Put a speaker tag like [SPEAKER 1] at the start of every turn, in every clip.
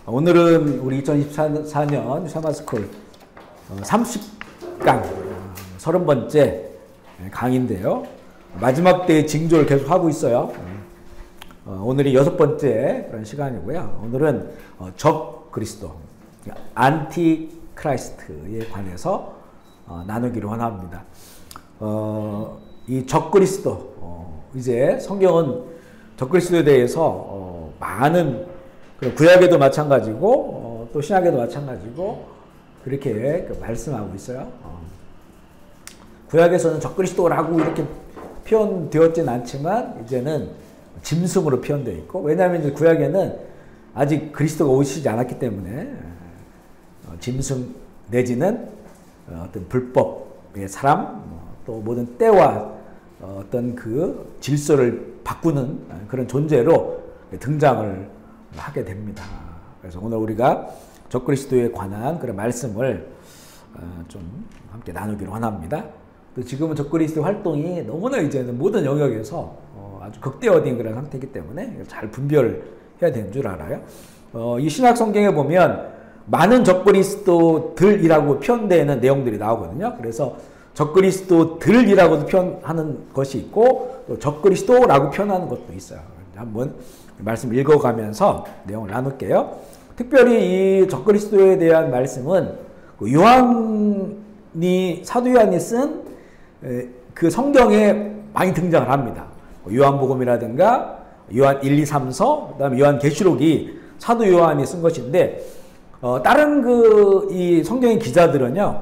[SPEAKER 1] 오늘은 우리 2024년 샤마스쿨 30강 30번째 강의인데요. 마지막 때의 징조를 계속 하고 있어요. 오늘이 6번째 그런 시간이고요. 오늘은 적 그리스도, 안티 크라이스트에 관해서 나누기를 원합니다. 이 적 그리스도, 이제 성경은 적 그리스도에 대해서 많은 구약에도 마찬가지고 또 신약에도 마찬가지고 그렇게 말씀하고 있어요. 구약에서는 적 그리스도라고 이렇게 표현되었진 않지만 이제는 짐승으로 표현되어 있고, 왜냐하면 이제 구약에는 아직 그리스도가 오시지 않았기 때문에 짐승 내지는 어떤 불법의 사람, 또 모든 때와 어떤 그 질서를 바꾸는 그런 존재로 등장을 하게 됩니다. 그래서 오늘 우리가 적 그리스도에 관한 그런 말씀을 좀 함께 나누기로 원합니다. 또 지금은 적 그리스도 활동이 너무나 이제는 모든 영역에서 아주 극대화된 그런 상태이기 때문에 잘 분별해야 되는 줄 알아요. 이 신약 성경에 보면 많은 적 그리스도들이라고 표현되는 내용들이 나오거든요. 그래서 적 그리스도들이라고도 표현하는 것이 있고 또 적 그리스도라고 표현하는 것도 있어요. 한번 말씀 읽어가면서 내용을 나눌게요. 특별히 이 적 그리스도에 대한 말씀은 사도 요한이 쓴 그 성경에 많이 등장을 합니다. 요한복음이라든가 요한 1, 2, 3서, 그 다음에 요한계시록이 사도 요한이 쓴 것인데, 다른 이 성경의 기자들은요,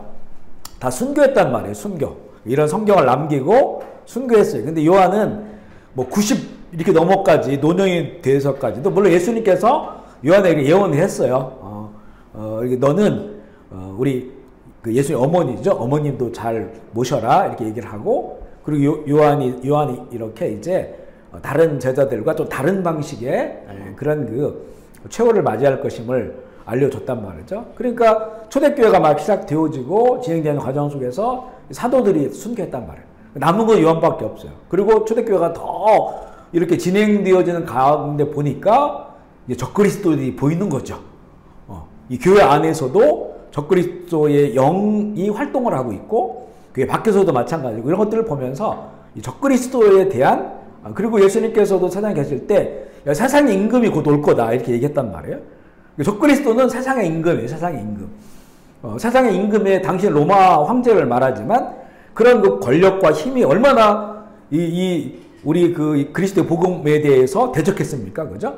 [SPEAKER 1] 다 순교했단 말이에요. 순교. 이런 성경을 남기고 순교했어요. 근데 요한은 뭐 90 이렇게 넘어까지, 노년이 돼서까지도, 물론 예수님께서 요한에게 예언을 했어요. 너는 우리 그 예수님 어머니죠. 어머님도 잘 모셔라 이렇게 얘기를 하고, 그리고 요한이 이렇게 이제 다른 제자들과 좀 다른 방식의 그런 그 최후를 맞이할 것임을 알려줬단 말이죠. 그러니까 초대교회가 막 시작되어지고 진행되는 과정 속에서 사도들이 순교했단 말이에요. 남은 건 요한밖에 없어요. 그리고 초대교회가 더 이렇게 진행되어지는 가운데 보니까 이제 적그리스도들이 보이는 거죠. 이 교회 안에서도 적그리스도의 영이 활동을 하고 있고, 교회 밖에서도 마찬가지고, 이런 것들을 보면서 이 적그리스도에 대한, 그리고 예수님께서도 세상에 계실 때 세상의 임금이 곧 올 거다 이렇게 얘기했단 말이에요. 적그리스도는 세상의 임금이에요. 세상의 임금. 세상의 임금의 당시 로마 황제를 말하지만 그런 그 권력과 힘이 얼마나 우리 그 그리스도의 복음에 대해서 대적했습니까? 그죠?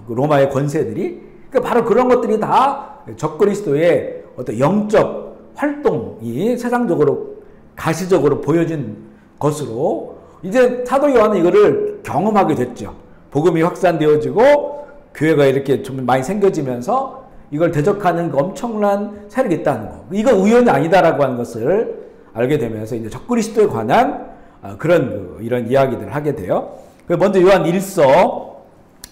[SPEAKER 1] 그 로마의 권세들이. 그러니까 바로 그런 것들이 다 적그리스도의 어떤 영적 활동이 세상적으로 가시적으로 보여진 것으로 이제 사도 요한은 이거를 경험하게 됐죠. 복음이 확산되어지고 교회가 이렇게 좀 많이 생겨지면서 이걸 대적하는 엄청난 세력이 있다는 거. 이건 우연이 아니다라고 하는 것을 알게 되면서 이제 적그리스도에 관한 이런 이야기들을 하게 돼요. 먼저 요한 1서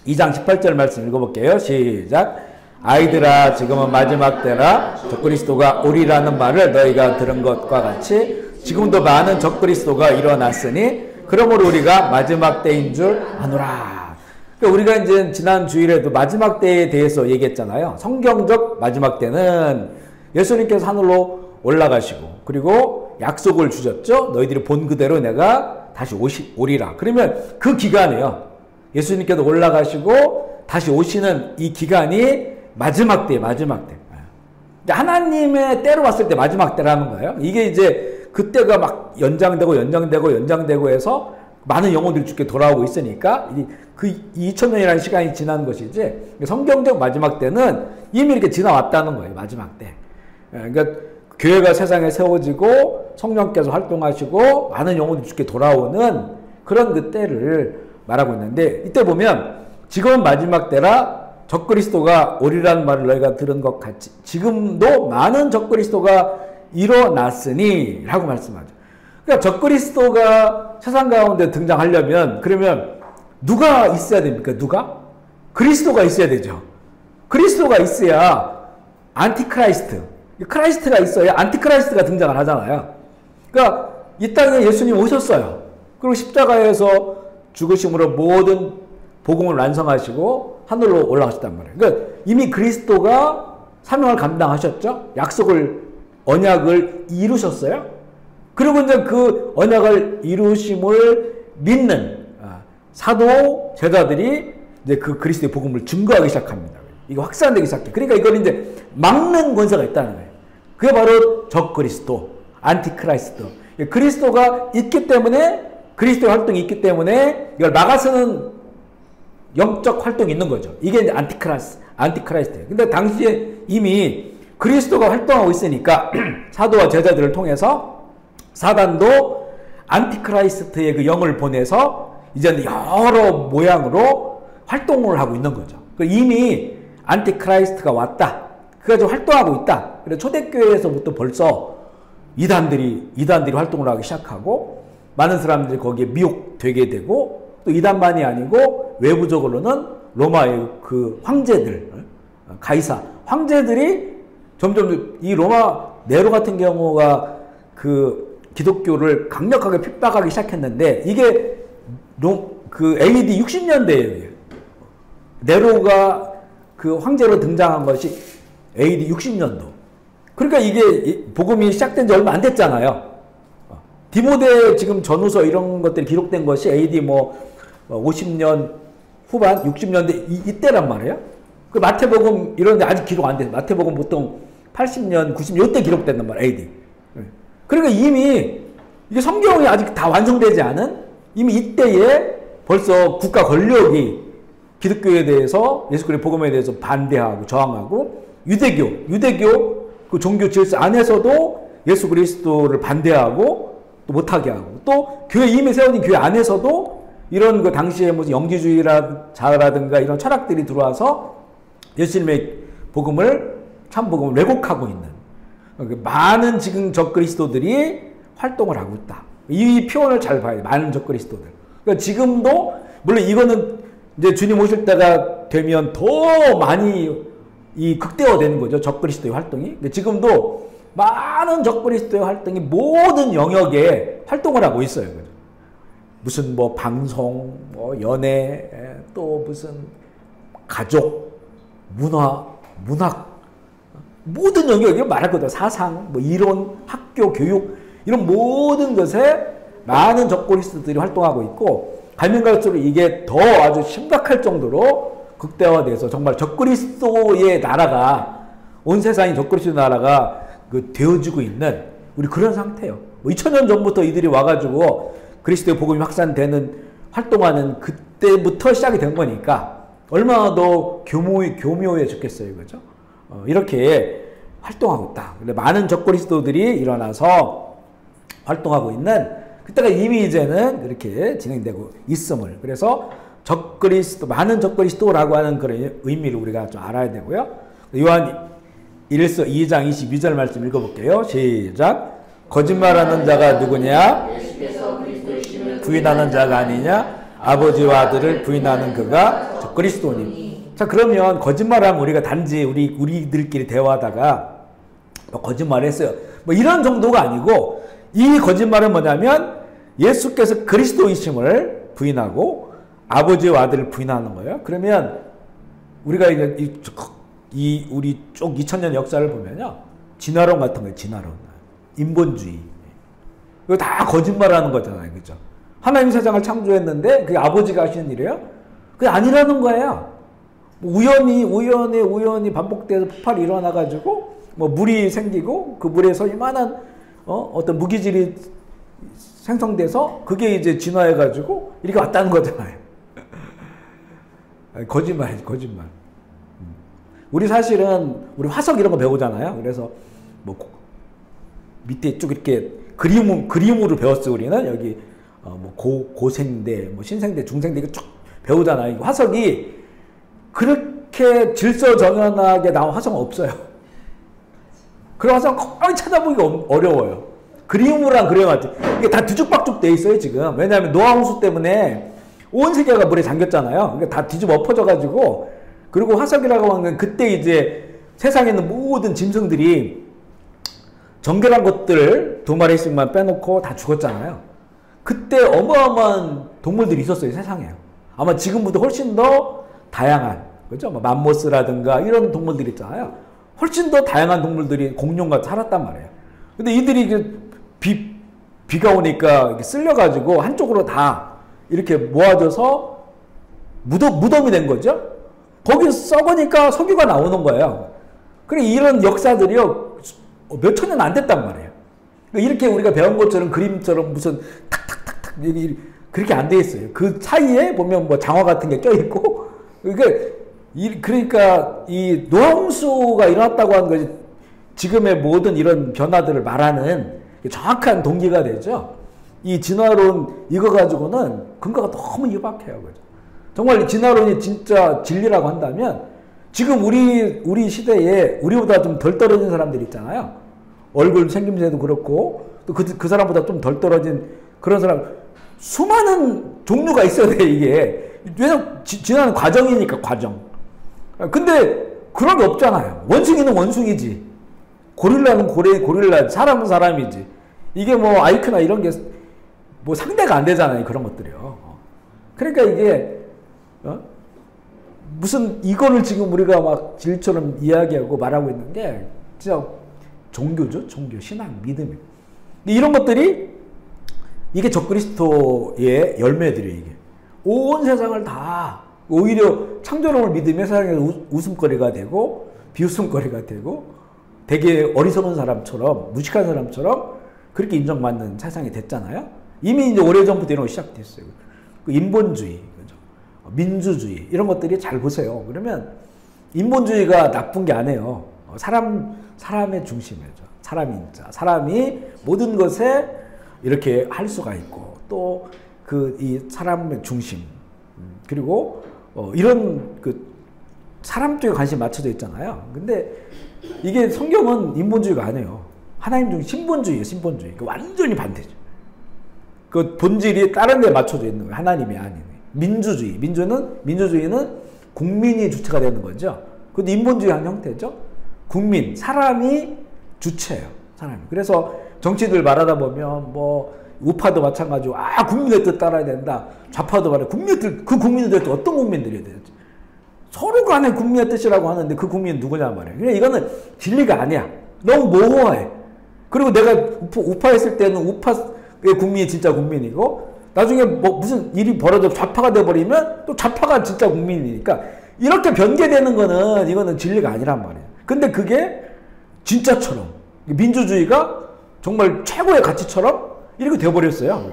[SPEAKER 1] 2장 18절 말씀 읽어볼게요. 시작. 아이들아, 지금은 마지막 때라. 적그리스도가 오리라는 말을 너희가 들은 것과 같이 지금도 많은 적그리스도가 일어났으니 그러므로 우리가 마지막 때인 줄 아노라. 그러니까 우리가 이제 지난 주일에도 마지막 때에 대해서 얘기했잖아요. 성경적 마지막 때는 예수님께서 하늘로 올라가시고, 그리고 약속을 주셨죠. 너희들이 본 그대로 내가 다시 오리라. 그러면 그 기간이에요. 예수님께서 올라가시고 다시 오시는 이 기간이 마지막 때. 하나님의 때로 왔을 때 마지막 때라는 거예요. 이게 이제 그때가 막 연장되고 해서 많은 영혼들이 죽게 돌아오고 있으니까 그 2000년이라는 시간이 지난 것이지, 성경적 마지막 때는 이미 이렇게 지나왔다는 거예요. 마지막 때. 그러니까 교회가 세상에 세워지고 성령께서 활동하시고 많은 영혼들이 죽게 돌아오는 그런 그 때를 말하고 있는데, 이때 보면 지금은 마지막 때라. 적그리스도가 오리라는 말을 너희가 들은 것 같이 지금도 많은 적그리스도가 일어났으니 라고 말씀하죠. 그러니까 적그리스도가 세상 가운데 등장하려면, 그러면 누가 있어야 됩니까? 누가? 그리스도가 있어야 되죠. 그리스도가 있어야 안티크라이스트, 크라이스트가 있어야 안티크라이스트가 등장을 하잖아요. 그러니까 이 땅에 예수님 오셨어요. 그리고 십자가에서 죽으심으로 모든 복음을 완성하시고 하늘로 올라가셨단 말이에요. 그러니까 이미 그리스도가 사명을 감당하셨죠. 언약을 이루셨어요. 그리고 이제 그 언약을 이루심을 믿는 사도 제자들이 이제 그 그리스도의 복음을 증거하기 시작합니다. 이거 확산되기 시작해. 그러니까 이걸 이제 막는 권세가 있다는 거예요. 그게 바로 적그리스도, 안티크라이스트. 그리스도가 있기 때문에, 그리스도의 활동이 있기 때문에 이걸 막아서는 영적 활동이 있는 거죠. 이게 이제 안티크라이스트예요. 근데 당시에 이미 그리스도가 활동하고 있으니까 사도와 제자들을 통해서 사단도 안티크라이스트의 그 영을 보내서 이제는 여러 모양으로 활동을 하고 있는 거죠. 이미 안티크라이스트가 왔다. 그가 지금 활동하고 있다. 그래서 초대교회에서부터 벌써 이단들이 활동을 하기 시작하고 많은 사람들이 거기에 미혹되게 되고 또 이단만이 아니고 외부적으로는 로마의 그 황제들, 가이사 황제들이 점점 이 로마 네로 같은 경우가 그 기독교를 강력하게 핍박하기 시작했는데 이게 그 AD 60년대예요. 네로가 그 황제로 등장한 것이 AD 60년도. 그러니까 이게 복음이 시작된 지 얼마 안 됐잖아요. 디모데 지금 전후서 이런 것들이 기록된 것이 AD 50년 후반, 60년대 이때란 말이에요. 그 마태복음 이런 데 아직 기록 안 돼요. 마태복음 보통 80년, 90년 이때 기록된단 말이에요. AD. 그러니까 이미 이게 성경이 아직 다 완성되지 않은 이미 이때에 벌써 국가 권력이 기독교에 대해서 예수 그리스도의 복음에 대해서 반대하고 저항하고 유대교 그 종교 질서 안에서도 예수 그리스도를 반대하고 또 못하게 하고 또 교회 이미 세워진 교회 안에서도 이런 그 당시에 무슨 영지주의자라든가 이런 철학들이 들어와서 예수님의 복음을 참 복음을 왜곡하고 있는 많은 지금 적그리스도들이 활동을 하고 있다. 이 표현을 잘 봐야 돼. 많은 적그리스도들. 그러니까 지금도 물론 이거는 이제 주님 오실 때가 되면 더 많이 이 극대화되는 거죠. 적그리스도의 활동이. 근데 지금도 많은 적그리스도의 활동이 모든 영역에 활동을 하고 있어요. 무슨 뭐 방송, 뭐 연애, 또 무슨 가족, 문학 모든 영역에 말할 거죠. 사상, 뭐 이론, 학교, 교육 이런 모든 것에 많은 적그리스도들이 활동하고 있고 가면 갈수록 이게 더 아주 심각할 정도로 극대화돼서 정말 적그리스도의 나라가 온 세상이 적그리스도 나라가 그 되어지고 있는 우리 그런 상태예요. 뭐 2000년 전부터 이들이 와가지고 그리스도의 복음이 확산되는 활동하는 그때부터 시작이 된 거니까 얼마나 더 교묘해졌겠어요, 그죠? 이렇게 활동하고 있다. 근데 많은 적그리스도들이 일어나서 활동하고 있는 그때가 이미 이제는 이렇게 진행되고 있음을. 그래서 많은 적그리스도라고 하는 그런 의미를 우리가 좀 알아야 되고요. 요한 1서 2장 22절 말씀 읽어볼게요. 시작. 거짓말하는 자가 누구냐? 부인하는 자가 아니냐? 아버지와 아들을 부인하는 그가 적그리스도니. 자, 그러면 거짓말하면 우리가 단지 우리들끼리 대화하다가 뭐 거짓말했어요. 뭐 이런 정도가 아니고 이 거짓말은 뭐냐면 예수께서 그리스도이심을 부인하고 아버지와 아들을 부인하는 거예요. 그러면 우리가 우리 쭉 2000년 역사를 보면요. 진화론 같은 거예요. 진화론. 인본주의. 이거 다 거짓말하는 거잖아요. 그죠? 하나님 세상을 창조했는데 그게 아버지가 하시는 일이에요? 그게 아니라는 거예요. 우연히 반복돼서 폭발이 일어나가지고 뭐 물이 생기고 그 물에서 이만한 어떤 무기질이 생성돼서 그게 이제 진화해가지고 이렇게 왔다는 거잖아요. 거짓말이지, 거짓말. 우리 사실은 우리 화석 이런 거 배우잖아요. 그래서 뭐 밑에 쭉 이렇게 그림으로 배웠어. 우리는 여기 뭐 고생대, 뭐 신생대, 중생대 이거 쭉 배우잖아요. 화석이 그렇게 질서정연하게 나온 화석은 없어요. 그런 화석은 거의 찾아보기가 어려워요. 그림으로만 그려가지고 이게 다 뒤죽박죽 돼 있어요 지금. 왜냐하면 노아 홍수 때문에 온 세계가 물에 잠겼잖아요. 그러니까 다 뒤집어 엎어져가지고 그리고 화석이라고 하는 건 그때 이제 세상에 있는 모든 짐승들이 정결한 것들 2마리씩만 빼놓고 다 죽었잖아요. 그때 어마어마한 동물들이 있었어요 세상에. 아마 지금보다 훨씬 더 다양한 그죠? 뭐 맘모스라든가 이런 동물들 있잖아요. 훨씬 더 다양한 동물들이 공룡과 살았단 말이에요. 근데 이들이 비가 오니까 쓸려가지고 한쪽으로 다 이렇게 모아져서 무덤이 된 거죠. 거기 썩으니까 석유가 나오는 거예요. 그래 이런 역사들이요 몇 천 년 안 됐단 말이에요. 이렇게 우리가 배운 것처럼 그림처럼 무슨 탁탁탁탁 그렇게 안 돼 있어요. 그 사이에 보면 뭐 장화 같은 게 껴 있고 그러니까 이 노홍수가 일어났다고 하는 것이 지금의 모든 이런 변화들을 말하는 정확한 동기가 되죠. 이 진화론 이거 가지고는 근거가 너무 유박해요. 그죠? 정말 진화론이 진짜 진리라고 한다면 지금 우리 시대에 우리보다 좀 덜 떨어진 사람들 있잖아요. 얼굴 생김새도 그렇고 또 그 사람보다 좀 덜 떨어진 그런 사람 수많은 종류가 있어야 돼 이게. 왜냐면 진화는 과정이니까 과정. 근데 그런 게 없잖아요. 원숭이는 원숭이지. 고릴라는 고릴라, 사람은 사람이지. 이게 뭐 아이크나 이런 게 뭐 상대가 안 되잖아요. 그런 것들이요. 그러니까 이게 무슨 이거를 지금 우리가 막 진리처럼 이야기하고 말하고 있는 게 진짜 종교죠. 종교, 신앙, 믿음. 이런 것들이 이게 적그리스도의 열매들이에요. 이게 온 세상을 다 오히려 창조론을 믿으며 세상에서 웃음거리가 되고 비웃음거리가 되고 되게 어리석은 사람처럼 무식한 사람처럼 그렇게 인정받는 세상이 됐잖아요. 이미 이제 오래전부터 이런 거 시작됐어요. 그 인본주의, 그죠? 민주주의 이런 것들이 잘 보세요. 그러면 인본주의가 나쁜 게 아니에요. 사람의 중심이죠. 사람이 모든 것에 이렇게 할 수가 있고 또 이 사람의 중심 그리고 이런 사람 쪽에 관심이 맞춰져 있잖아요. 근데 이게 성경은 인본주의가 아니에요. 하나님 중심 신본주의예요. 신본주의. 완전히 반대죠. 그 본질이 다른 데 맞춰져 있는 거예요. 하나님이 아닌. 민주주의. 민주주의는 국민이 주체가 되는 거죠. 그것도 인본주의 한 형태죠. 국민, 사람이 주체예요. 사람이. 그래서 정치들 말하다 보면 뭐 우파도 마찬가지고 국민의 뜻 따라야 된다. 좌파도 말해 국민의 뜻, 그 국민들이 또 어떤 국민들이 되지? 서로 간에 국민의 뜻이라고 하는데 그 국민은 누구냐 말이에요. 그러니까 이거는 진리가 아니야. 너무 모호해. 그리고 내가 우파했을 때는 우파의 국민이 진짜 국민이고 나중에 뭐 무슨 일이 벌어져 좌파가 돼버리면 또 좌파가 진짜 국민이니까 이렇게 변개되는 거는 이거는 진리가 아니란 말이에요. 근데 그게 진짜처럼 민주주의가 정말 최고의 가치처럼 이렇게 돼버렸어요.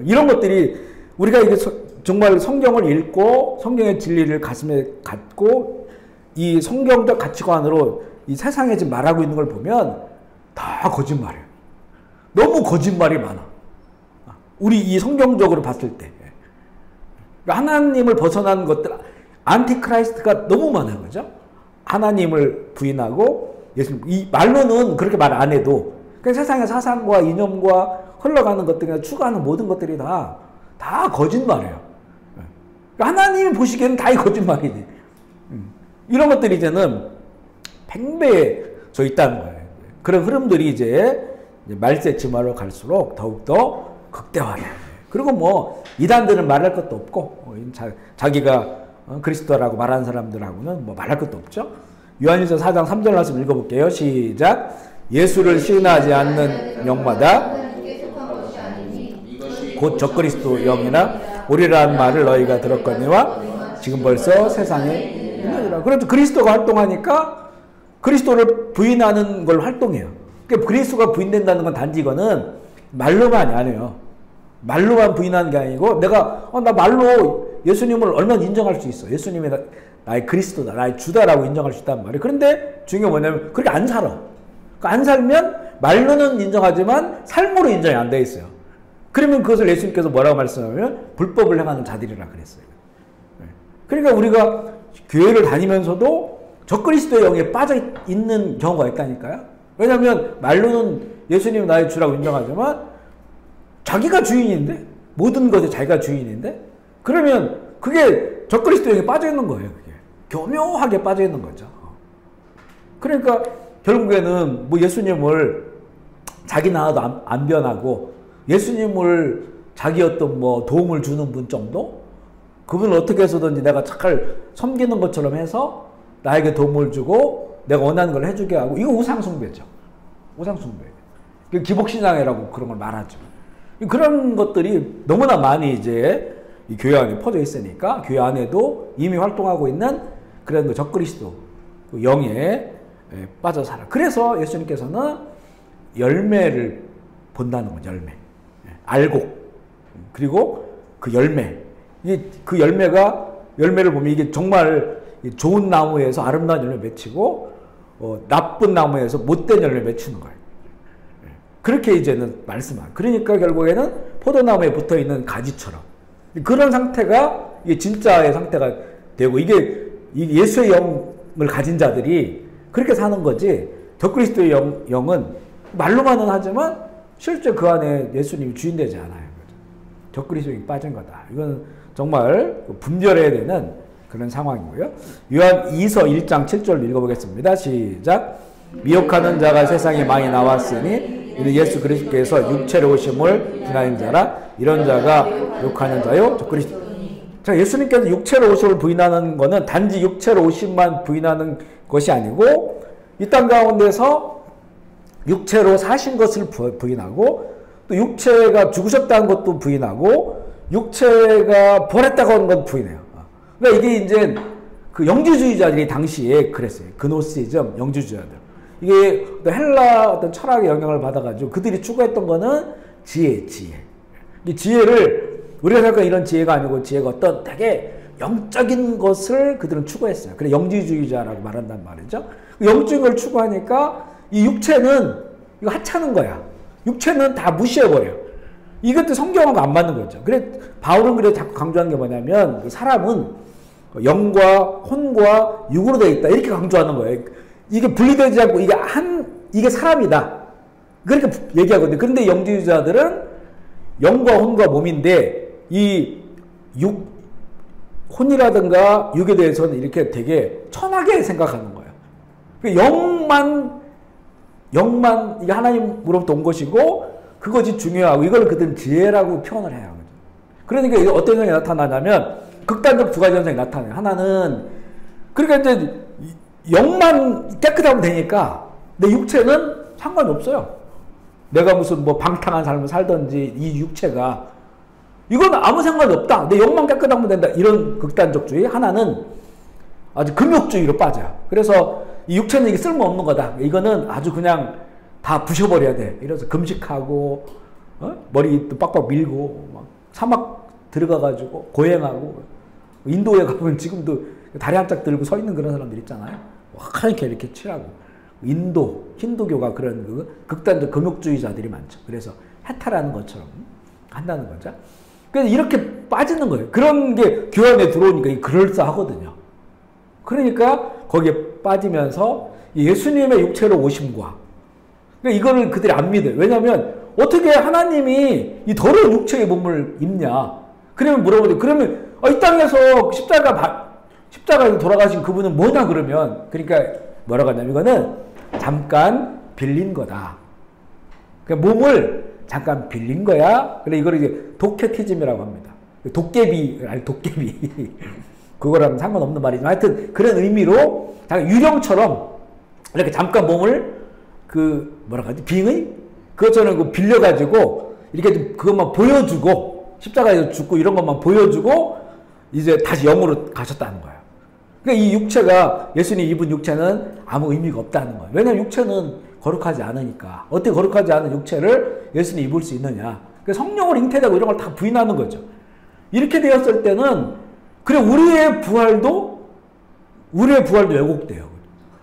[SPEAKER 1] 이런 것들이 우리가 이게 정말 성경을 읽고 성경의 진리를 가슴에 갖고 이 성경적 가치관으로 이 세상에 지금 말하고 있는 걸 보면 다 거짓말이에요. 너무 거짓말이 많아. 우리 이 성경적으로 봤을 때. 하나님을 벗어난 것들, 안티크라이스트가 너무 많아요. 그죠? 하나님을 부인하고 예수님, 이 말로는 그렇게 말 안 해도 그냥 세상의 사상과 이념과 흘러가는 것들이나 추구하는 모든 것들이 다 거짓말이에요. 하나님이 보시기에는 다 거짓말이지. 이런 것들이 이제는 팽배해져 있다는 거예요. 그런 흐름들이 이제 말세 진화로 갈수록 더욱더 극대화해요. 그리고 뭐 이단들은 말할 것도 없고 자기가 그리스도라고 말하는 사람들하고는 뭐 말할 것도 없죠. 요한일서 4장 3절 말씀 읽어볼게요. 시작. 예수를 시인하지 않는 영마다 곧 적그리스도 영이나 오리라는 말을 너희가 들었거니와 지금 벌써 세상에 있느니라. 그래도 그리스도가 활동하니까 그리스도를 부인하는 걸 활동해요. 그러니까 그리스도가 부인된다는 건 단지 이거는 말로만이 아니에요. 말로만 부인하는 게 아니고 내가 나 말로 예수님을 얼마나 인정할 수 있어. 예수님이 나의 그리스도다, 나의 주다라고 인정할 수 있단 말이에요. 그런데 중요한 게 뭐냐면 그렇게 안 살아. 안 살면 말로는 인정하지만 삶으로 인정이 안 돼 있어요. 그러면 그것을 예수님께서 뭐라고 말씀하냐면 불법을 행하는 자들이라 그랬어요. 그러니까 우리가 교회를 다니면서도 적그리스도의 영에 빠져 있는 경우가 있다니까요. 왜냐하면 말로는 예수님 나의 주라고 인정하지만 자기가 주인인데 모든 것에 자기가 주인인데 그러면 그게 적그리스도의 영에 빠져 있는 거예요. 그게. 교묘하게 빠져 있는 거죠. 그러니까 결국에는 뭐 예수님을 자기 나라도 안 변하고 예수님을 자기 어떤 뭐 도움을 주는 분 정도? 그분을 어떻게 해서든지 내가 잘 섬기는 것처럼 해서 나에게 도움을 주고 내가 원하는 걸 해주게 하고, 이거 우상숭배죠. 우상숭배. 기복신앙이라고 그런 걸 말하죠. 그런 것들이 너무나 많이 이제 이 교회 안에 퍼져 있으니까 교회 안에도 이미 활동하고 있는 그런 그 적그리스도 영에 빠져 살아. 그래서 예수님께서는 열매를 본다는 거죠. 알곡. 그리고 그 열매. 그 열매를 보면 이게 정말 좋은 나무에서 아름다운 열매 맺히고, 나쁜 나무에서 못된 열매 맺히는 거예요. 그렇게 이제는 말씀하고. 그러니까 결국에는 포도나무에 붙어 있는 가지처럼. 그런 상태가 이게 진짜의 상태가 되고, 이게 예수의 영을 가진 자들이 그렇게 사는 거지, 적그리스도의 영은 말로만은 하지만 실제 그 안에 예수님이 주인 되지 않아요. 적그리스도에 빠진 거다. 이건 정말 분별해야 되는 그런 상황이고요. 요한 2서 1장 7절 읽어보겠습니다. 시작. 미혹하는 자가 세상에 많이 나왔으니 이는 예수 그리스도께서 육체로 오심을 부인하는 자라. 이런 자가 욕하는 자요 적그리스도. 자, 예수님께서 육체로 오심을 부인하는 것은 단지 육체로 오심만 부인하는 것이 아니고, 이 땅 가운데서 육체로 사신 것을 부인하고, 또 육체가 죽으셨다는 것도 부인하고, 육체가 부활했다고 하는 건 부인해요. 그러니까 이게 이제 그 영주주의자들이 당시에 그랬어요. 그노시즘, 영주주의자들. 이게 헬라 어떤 철학의 영향을 받아가지고 그들이 추구했던 거는 지혜. 이 지혜를, 우리가 생각하는 이런 지혜가 아니고 지혜가 어떤 되게 영적인 것을 그들은 추구했어요. 그래 영주주의자라고 말한단 말이죠. 영적인 걸 추구하니까 이 육체는 이거 하찮은 거야. 육체는 다 무시해버려요. 이것도 성경하고 안 맞는 거죠. 그래 바울은 그래 자꾸 강조하는 게 뭐냐면, 사람은 영과 혼과 육으로 되어 있다, 이렇게 강조하는 거예요. 이게 분리되지 않고 이게 사람이다, 그렇게 얘기하거든요. 그런데 영주주의자들은 영과 혼과 몸인데, 이 혼이라든가 육에 대해서는 이렇게 되게 천하게 생각하는 거예요. 영만 이게 하나님으로부터 온 것이고 그것이 중요하고, 이걸 그들은 지혜라고 표현을 해요. 그러니까 이게 어떤 현상이 나타나냐면 극단적 두 가지 현상이 나타나요. 하나는, 그러니까 이제 영만 깨끗하면 되니까 내 육체는 상관이 없어요. 내가 무슨 뭐 방탕한 삶을 살든지 이 육체가, 이건 아무 상관이 없다. 내 영만 깨끗하면 된다. 이런 극단적주의. 하나는 아주 금욕주의로 빠져요. 그래서 이 육체는 이게 쓸모없는 거다. 이거는 아주 그냥 다 부셔버려야 돼. 이래서 금식하고, 머리도 빡빡 밀고, 막 사막 들어가가지고 고행하고, 인도에 가보면 지금도 다리 한 짝 들고 서 있는 그런 사람들 있잖아요. 하얗게 이렇게 칠하고. 인도, 힌두교가 그런 그 극단적 금욕주의자들이 많죠. 그래서 해탈하는 것처럼 한다는 거죠. 그래서 이렇게 빠지는 거예요. 그런 게 교회 안에 들어오니까 이게 그럴싸하거든요. 그러니까 거기에 빠지면서 예수님의 육체로 오심과, 그러니까 이거를 그들이 안 믿어요. 왜냐하면 어떻게 하나님이 이 더러운 육체의 몸을 입냐. 그러면 물어보죠. 그러면 이 땅에서 십자가에서 돌아가신 그분은 뭐냐 그러면, 그러니까 뭐라고 하냐면 이거는 잠깐 빌린 거다. 그러니까 몸을 잠깐 빌린 거야. 그래 이걸 이제 도케티즘이라고 합니다. 도깨비, 그거랑 상관없는 말이지만 하여튼 그런 의미로 유령처럼 이렇게 잠깐 몸을 뭐라고 하지? 빙의? 그것처럼 그 빌려가지고 이렇게 그것만 보여주고, 십자가에서 죽고 이런 것만 보여주고 이제 다시 영으로 가셨다는 거예요. 그러니까 이 육체가, 예수님이 입은 육체는 아무 의미가 없다는 거예요. 왜냐하면 육체는 거룩하지 않으니까. 어떻게 거룩하지 않은 육체를 예수님이 입을 수 있느냐. 그러니까 성령을 잉태되고 이런 걸 다 부인하는 거죠. 이렇게 되었을 때는 그래 우리의 부활도 왜곡돼요.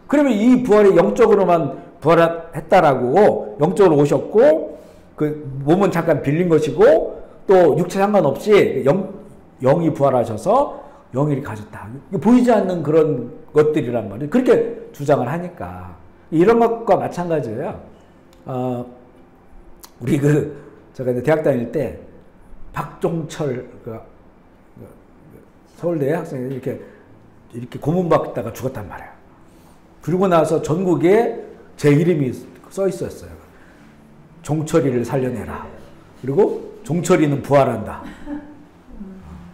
[SPEAKER 1] 그러면 이 부활이 영적으로만 부활했다라고, 영적으로 오셨고 그 몸은 잠깐 빌린 것이고 또 육체 상관없이 영이 부활하셔서 영이 가셨다. 보이지 않는 그런 것들이란 말이에요. 그렇게 주장을 하니까 이런 것과 마찬가지예요. 우리 제가 대학 다닐 때 박종철 서울대 학생이 이렇게 고문받다가 죽었단 말이에요. 그러고 나서 전국에 제 이름이 써 있었어요. 종철이를 살려내라. 그리고 종철이는 부활한다.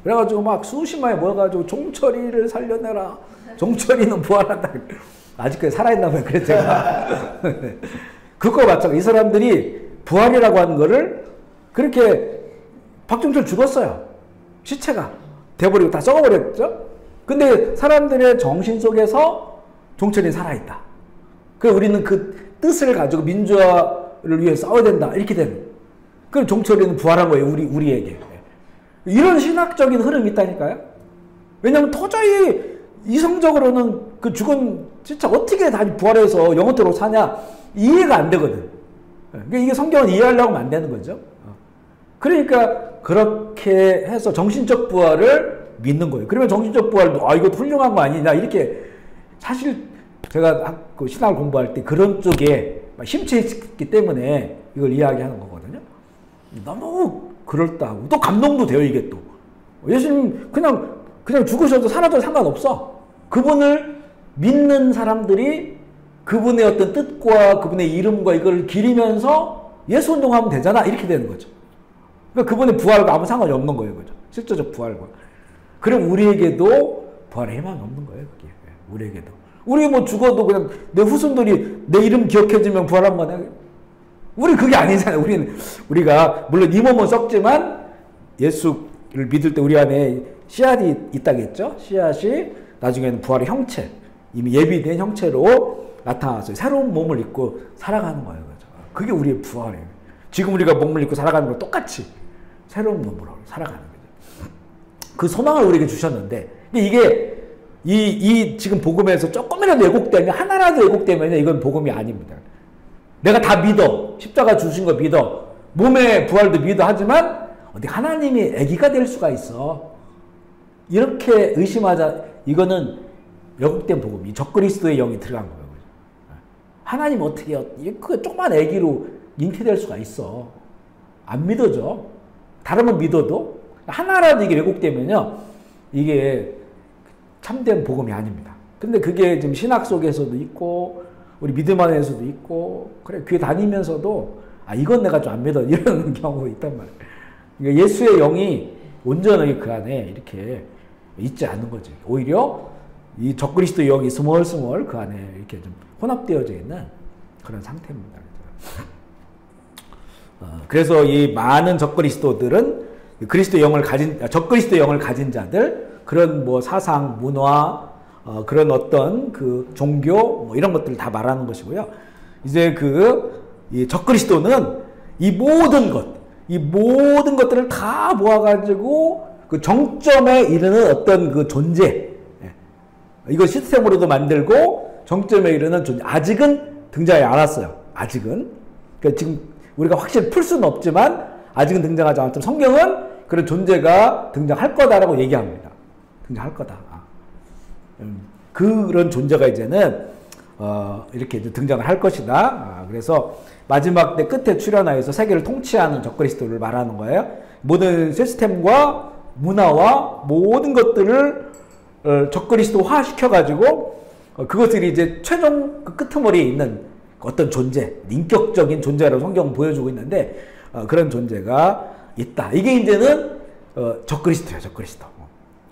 [SPEAKER 1] 그래가지고 막 수십만이 모여가지고 종철이를 살려내라. 종철이는 부활한다. 아직까지 살아있나 봐요. 그래서 제가. 그거 맞죠. 이 사람들이 부활이라고 하는 거를 그렇게 박종철 죽었어요. 시체가. 돼버리고 다 썩어버렸죠. 근데 사람들의 정신 속에서 종철이 살아있다. 그 우리는 그 뜻을 가지고 민주화를 위해 싸워야 된다. 이렇게 되는. 그럼 종철이는 부활한 거예요. 우리에게. 이런 신학적인 흐름이 있다니까요. 왜냐하면 도저히 이성적으로는 그 죽은 진짜 어떻게 다시 부활해서 영원토록 사냐 이해가 안 되거든. 그러니까 이게 성경을 이해하려고 하면 안 되는 거죠. 그러니까 그렇게 해서 정신적 부활을 믿는 거예요. 그러면 정신적 부활도 이거 훌륭한 거 아니냐 이렇게 사실 제가 그 신학을 공부할 때 그런 쪽에 심취해 있기 때문에 이걸 이야기하는 거거든요. 너무 그럴듯하고 또 감동도 돼요. 이게 또 예수님 그냥 죽으셔도 살아도 상관없어. 그분을 믿는 사람들이 그분의 어떤 뜻과 그분의 이름과 이걸 기리면서 예수 운동하면 되잖아. 이렇게 되는 거죠. 그러니까 그분의 부활과 아무 상관이 없는 거예요. 그죠? 실제적 부활과. 그럼 우리에게도 부활의 희망이 없는 거예요. 그게. 우리에게도. 우리 뭐 죽어도 그냥 내 후손들이 내 이름 기억해주면 부활한 거네. 우리 그게 아니잖아요. 우리가 물론 이 몸은 썩지만 예수를 믿을 때 우리 안에 씨앗이 있다겠죠. 씨앗이 나중에는 부활의 형체, 이미 예비된 형체로 나타났어요. 새로운 몸을 입고 살아가는 거예요. 그죠? 그게 우리의 부활이에요. 지금 우리가 몸을 입고 살아가는 거 똑같이 새로운 몸으로 살아가는 거죠. 그 소망을 우리에게 주셨는데 이게 이 지금 복음에서 조금이라도 왜곡되면 하나라도 왜곡되면 이건 복음이 아닙니다. 내가 다 믿어. 십자가 주신 거 믿어. 몸의 부활도 믿어. 하지만 어디 하나님이 아기가 될 수가 있어. 이렇게 의심하자. 이거는 왜곡된 복음이 적그리스도의 영이 들어간 거예요. 하나님 어떻게 그 조그만 아기로 잉태될 수가 있어. 안 믿어져. 다르면 믿어도 하나라도 이게 왜곡되면요. 이게 참된 복음이 아닙니다. 근데 그게 지금 신학 속에서도 있고 우리 믿음 안에서도 있고 그래 교회 다니면서도 이건 내가 좀 안 믿어 이런 경우가 있단 말이에요. 그러니까 예수의 영이 온전하게 그 안에 이렇게 있지 않는 거지. 오히려 이 적그리스도의 영이 스멀스멀 그 안에 이렇게 좀 혼합되어져 있는 그런 상태입니다. 그래서 이 많은 적그리스도들은 적그리스도 영을 가진 자들 그런 뭐 사상, 문화, 그런 어떤 그 종교 뭐 이런 것들을 다 말하는 것이고요. 이제 이 적그리스도는 이 모든 것들을 다 모아가지고 그 정점에 이르는 어떤 그 존재, 이거 시스템으로도 만들고 정점에 이르는 존재, 아직은 등장하지 않았어요. 아직은. 그러니까 지금 우리가 확실히 풀 수는 없지만 아직은 등장하지 않았지만 성경은 그런 존재가 등장할 거다라고 얘기합니다. 등장할 거다. 그런 존재가 이제는 이렇게 등장을 할 것이다. 그래서 마지막 때 끝에 출현하여서 세계를 통치하는 적그리스도를 말하는 거예요. 모든 시스템과 문화와 모든 것들을 적그리스도화 시켜가지고 그것들이 이제 최종 그 끄트머리에 있는 어떤 존재, 인격적인 존재라고 성경은 보여주고 있는데 그런 존재가 있다. 이게 이제는 적그리스도예요. 적그리스도.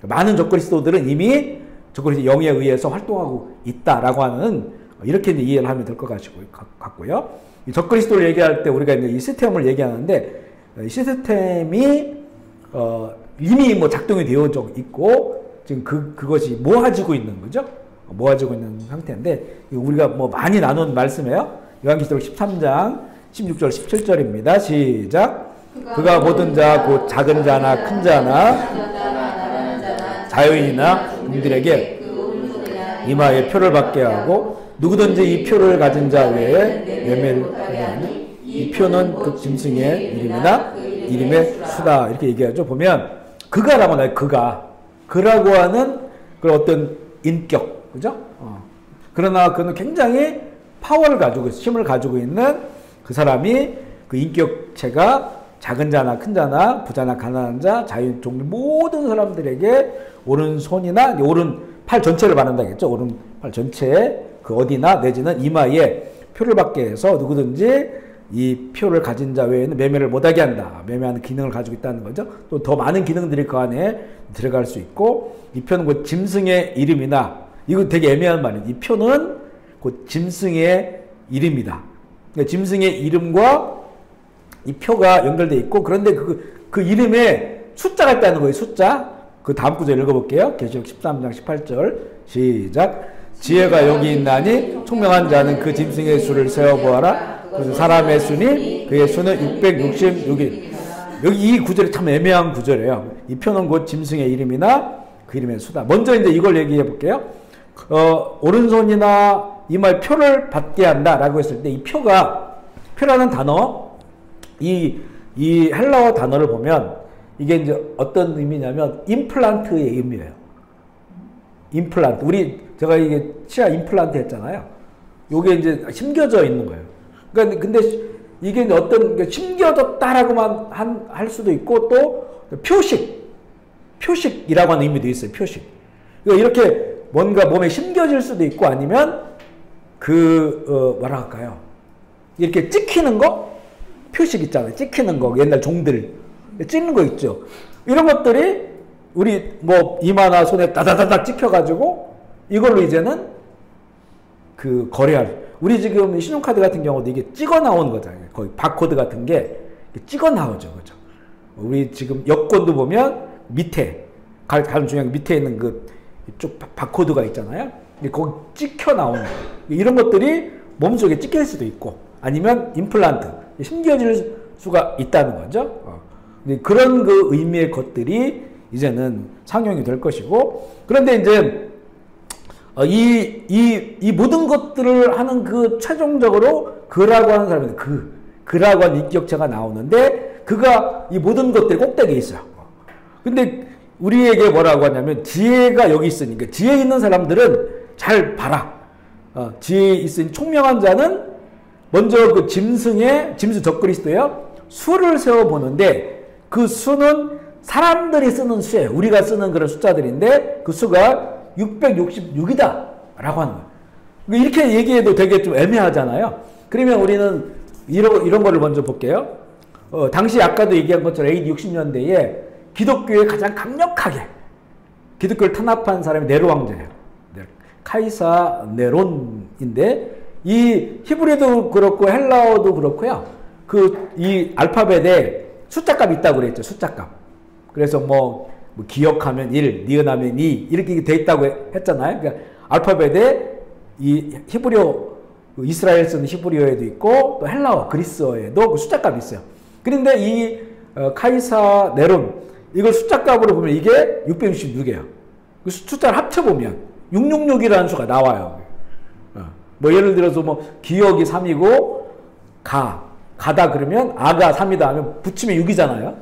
[SPEAKER 1] 많은 적그리스도들은 이미 적그리스도 영에 의해서 활동하고 있다라고 하는 이렇게 이제 이해를 하면 될 것 같고요. 이 적그리스도를 얘기할 때 우리가 이제 이 시스템을 얘기하는데 이 시스템이 이미 뭐 작동이 되어져 있고 지금 그것이 모아지고 있는 거죠. 모아지고 있는 상태인데 우리가 뭐 많이 나눈 말씀이에요. 요한계시록 13장 16절 17절입니다. 시작. 그가 모든 자 곧 작은 자나 큰 자나 자유인이나 종들에게 이마에 표를 받게 하고 누구든지 이 표를 가진 자 외에 열매를 하니 이 표는 그 짐승의 이름이나 이름의 수다 이렇게 얘기하죠. 보면 그가라고 나요. 그라고 하는 그런 어떤 인격, 그죠? 그러나 그는 굉장히 파워를 가지고 힘을 가지고 있는 그 사람이 그 인격체가 작은 자나 큰 자나 부자나 가난한 자 자유인 종류 모든 사람들에게 오른손이나 오른팔 전체를 말한다겠죠. 오른팔 전체에 그 어디나 내지는 이마에 표를 받게 해서 누구든지 이 표를 가진 자 외에는 매매를 못하게 한다. 매매하는 기능을 가지고 있다는 거죠. 또 더 많은 기능들이 그 안에 들어갈 수 있고, 이 표는 곧 짐승의 이름이나, 이거 되게 애매한 말이에요. 이 표는 곧 짐승의 이름이다. 그러니까 짐승의 이름과 이 표가 연결되어 있고, 그런데 그 이름에 숫자가 있다는 거예요. 숫자. 그 다음 구절 읽어볼게요. 계시록 13장 18절 시작. 지혜가 여기 있나니 총명한 자는 그 짐승의 수를 세어보아라. 그래서 사람의 수니 그의 수는 666일. 여기 이 구절이 참 애매한 구절이에요. 이 표는 곧 짐승의 이름이나 그 이름의 수다. 먼저 이제 이걸 얘기해 볼게요. 오른손이나 이마에 표를 받게 한다라고 했을 때 이 표라는 단어, 이 헬라어 단어를 보면 이게 이제 어떤 의미냐면 임플란트의 의미예요. 임플란트. 제가 이게 치아 임플란트 했잖아요. 요게 이제 심겨져 있는 거예요. 그러니까 근데 이게 이제 어떤 심겨졌다라고만 할 수도 있고, 또 표식이라고 하는 의미도 있어요. 표식. 그러니까 이렇게 뭔가 몸에 심겨질 수도 있고, 아니면 뭐라 할까요? 이렇게 찍히는 거? 표식 있잖아요. 찍히는 거. 옛날 종들 찍는 거 있죠. 이런 것들이 우리 뭐 이마나 손에 다다다닥 찍혀가지고 이걸로 이제는 거래할. 우리 지금 신용카드 같은 경우도 이게 찍어 나오는 거잖아요. 거의 바코드 같은 게 찍어 나오죠. 그죠? 우리 지금 여권도 보면 밑에, 가장 중요한 밑에 있는 이쪽 바코드가 있잖아요. 거기 찍혀 나오는 거예요. 이런 것들이 몸속에 찍힐 수도 있고, 아니면 임플란트, 심겨질 수가 있다는 거죠. 그런 의미의 것들이 이제는 상용이 될 것이고, 그런데 이제 이 모든 것들을 하는 최종적으로 그라고 하는 사람은 그라고 하는 인격체가 나오는데, 그가 이 모든 것들이 꼭대기에 있어요. 근데 우리에게 뭐라고 하냐면, 지혜가 여기 있으니까, 지혜 있는 사람들은 잘 봐라. 지혜 있으니 총명한 자는 먼저 짐승 적그리스도요, 수를 세워보는데, 그 수는 사람들이 쓰는 수예요. 우리가 쓰는 그런 숫자들인데, 그 수가 666이다 라고 하는 거예요. 이렇게 얘기해도 되게 좀 애매하잖아요. 그러면 우리는 이런 거를 먼저 볼게요. 당시 아까도 얘기한 것처럼 AD 60년대에 기독교에 가장 강력하게 기독교를 탄압한 사람이 네로 왕제예요. 카이사 네론인데, 이 히브리도 그렇고 헬라어도 그렇고요. 이 알파벳에 숫자값이 있다고 그랬죠. 숫자값. 그래서 뭐 기억하면 1, 니은하면 2 이렇게 돼 있다고 했잖아요. 그러니까 알파벳에 이 히브리어, 이스라엘 쓰는 히브리어에도 있고, 또 헬라어, 그리스어에도 숫자값이 있어요. 그런데 이 카이사 네론, 이걸 숫자값으로 보면 이게 666이에요. 그 숫자를 합쳐보면 666이라는 수가 나와요. 뭐 예를 들어서 기억이 3이고 가다 그러면 아가 3이다 하면 붙이면 6이잖아요.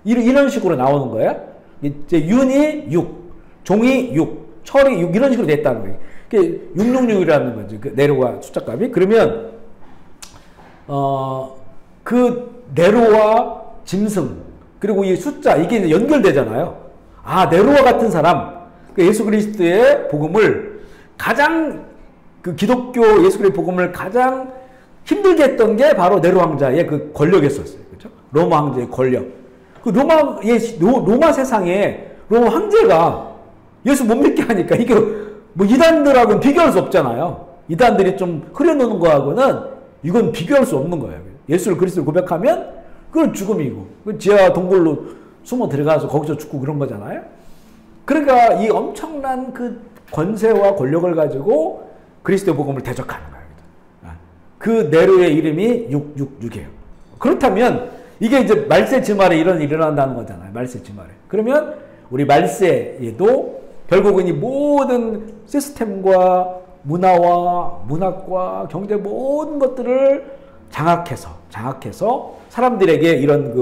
[SPEAKER 1] 이런 식으로 나오는 거예요. 이제 윤이 6, 종이 6, 철이 6 이런 식으로 됐다는 거예요. 그게 666이라는 거죠. 네로와 숫자값이. 그러면 네로와 짐승 그리고 이 숫자 이게 이제 연결되잖아요. 네로와 같은 사람, 예수 그리스도의 복음을 가장 기독교 예수 그리스도의 복음을 가장 힘들게 했던 게 바로 네로 왕자의 권력이었어요. 그렇죠? 로마 황제의 권력. 로마 세상에 로마 황제가 예수 못 믿게 하니까 이게 뭐 이단들하고는 비교할 수 없잖아요. 이단들이 좀 흐려놓는 거하고는 이건 비교할 수 없는 거예요. 예수를 그리스도를 고백하면 그건 죽음이고, 지하 동굴로 숨어 들어가서 거기서 죽고 그런 거잖아요. 그러니까 이 엄청난 권세와 권력을 가지고 그리스도 복음을 대적하는 거예요. 그 네로의 이름이 666이에요. 그렇다면 이게 이제 말세 즈말에 이런 일이 일어난다는 거잖아요. 말세 즈말에. 그러면 우리 말세에도 결국은 이 모든 시스템과 문화와 문학과 경제 모든 것들을 장악해서 사람들에게 이런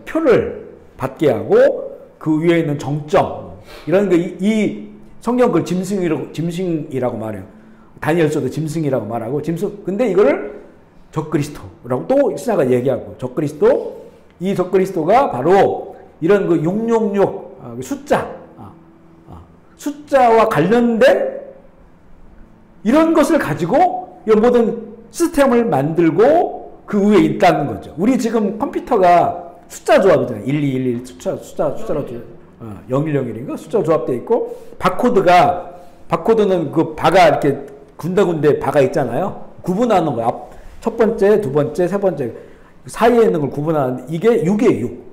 [SPEAKER 1] 표를 받게 하고, 그 위에 있는 정점, 이런 이 성경 그걸 짐승이라고 말해요. 다니엘서도 짐승이라고 말하고, 근데 이거를 적그리스도라고 또 신화가 얘기하고, 이 적그리스도가 바로 이런 666 숫자와 관련된 이런 것을 가지고 이런 모든 시스템을 만들고 그 위에 있다는 거죠. 우리 지금 컴퓨터가 숫자 조합이잖아요. 1211 숫자로 0101인가 숫자 조합되어 있고, 바코드는 그 바가 이렇게 군데군데 바가 있잖아요. 구분하는 거야. 첫 번째, 두 번째, 세 번째 사이에 있는 걸 구분하는데 이게 6이에요. 6.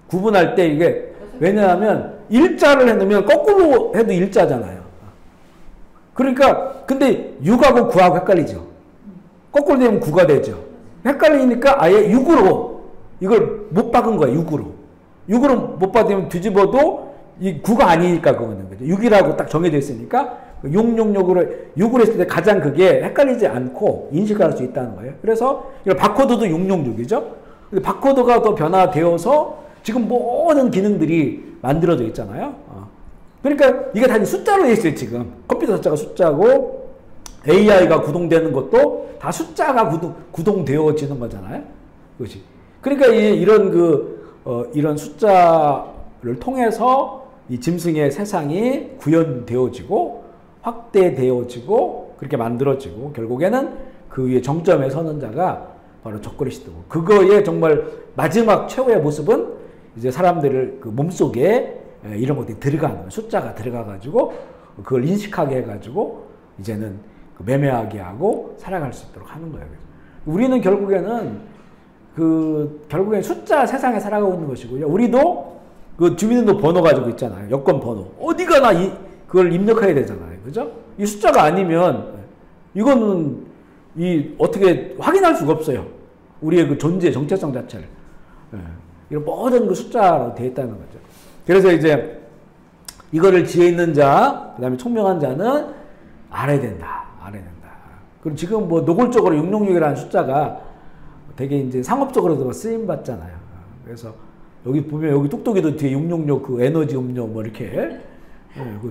[SPEAKER 1] 구분할 때 이게 왜냐하면 일자를 해놓으면 거꾸로 해도 일자잖아요. 그러니까 근데 6하고 9하고 헷갈리죠. 거꾸로 되면 9가 되죠. 헷갈리니까 아예 6으로 이걸 못 박은 거예요. 6으로 못 박으면 뒤집어도 이 9가 아니니까 그거는 거죠. 6이라고 딱 정해져 있으니까 666으로 했을 때 가장 그게 헷갈리지 않고 인식할 수 있다는 거예요. 그래서 이거 바코드도 666이죠. 근데 바코드가 또 변화되어서 지금 모든 기능들이 만들어져 있잖아요. 그러니까 이게 단지 숫자로 되어 있어요. 지금 컴퓨터 숫자가 숫자고 AI가 구동되는 것도 다 숫자가 구동되어지는 거잖아요. 그렇지. 그러니까 이런 숫자를 통해서 이 짐승의 세상이 구현되어지고 확대되어지고 그렇게 만들어지고 결국에는 그 위에 정점에 서는 자가 바로 적그리스도고, 그거의 정말 마지막 최후의 모습은 이제 사람들을 그 몸속에 이런 것들이 들어가는 거예요. 숫자가 들어가가지고 그걸 인식하게 해가지고 이제는 매매하게 하고 살아갈 수 있도록 하는 거예요. 우리는 결국에는 숫자 세상에 살아가고 있는 것이고요. 우리도 그 주민등록 번호 가지고 있잖아요. 여권 번호. 어디 가나 그걸 입력해야 되잖아요. 그죠? 이 숫자가 아니면 이거는 어떻게 확인할 수가 없어요. 우리의 그 존재, 정체성 자체를. 이런 모든 그 숫자로 되어 있다는 거죠. 그래서 이제 이거를 지혜 있는 자, 그 다음에 총명한 자는 알아야 된다. 그리고 지금 뭐 노골적으로 666이라는 숫자가 되게 이제 상업적으로도 쓰임 받잖아요. 그래서 여기 보면 여기 뚝뚝이도 뒤에 666 그 에너지 음료 뭐 이렇게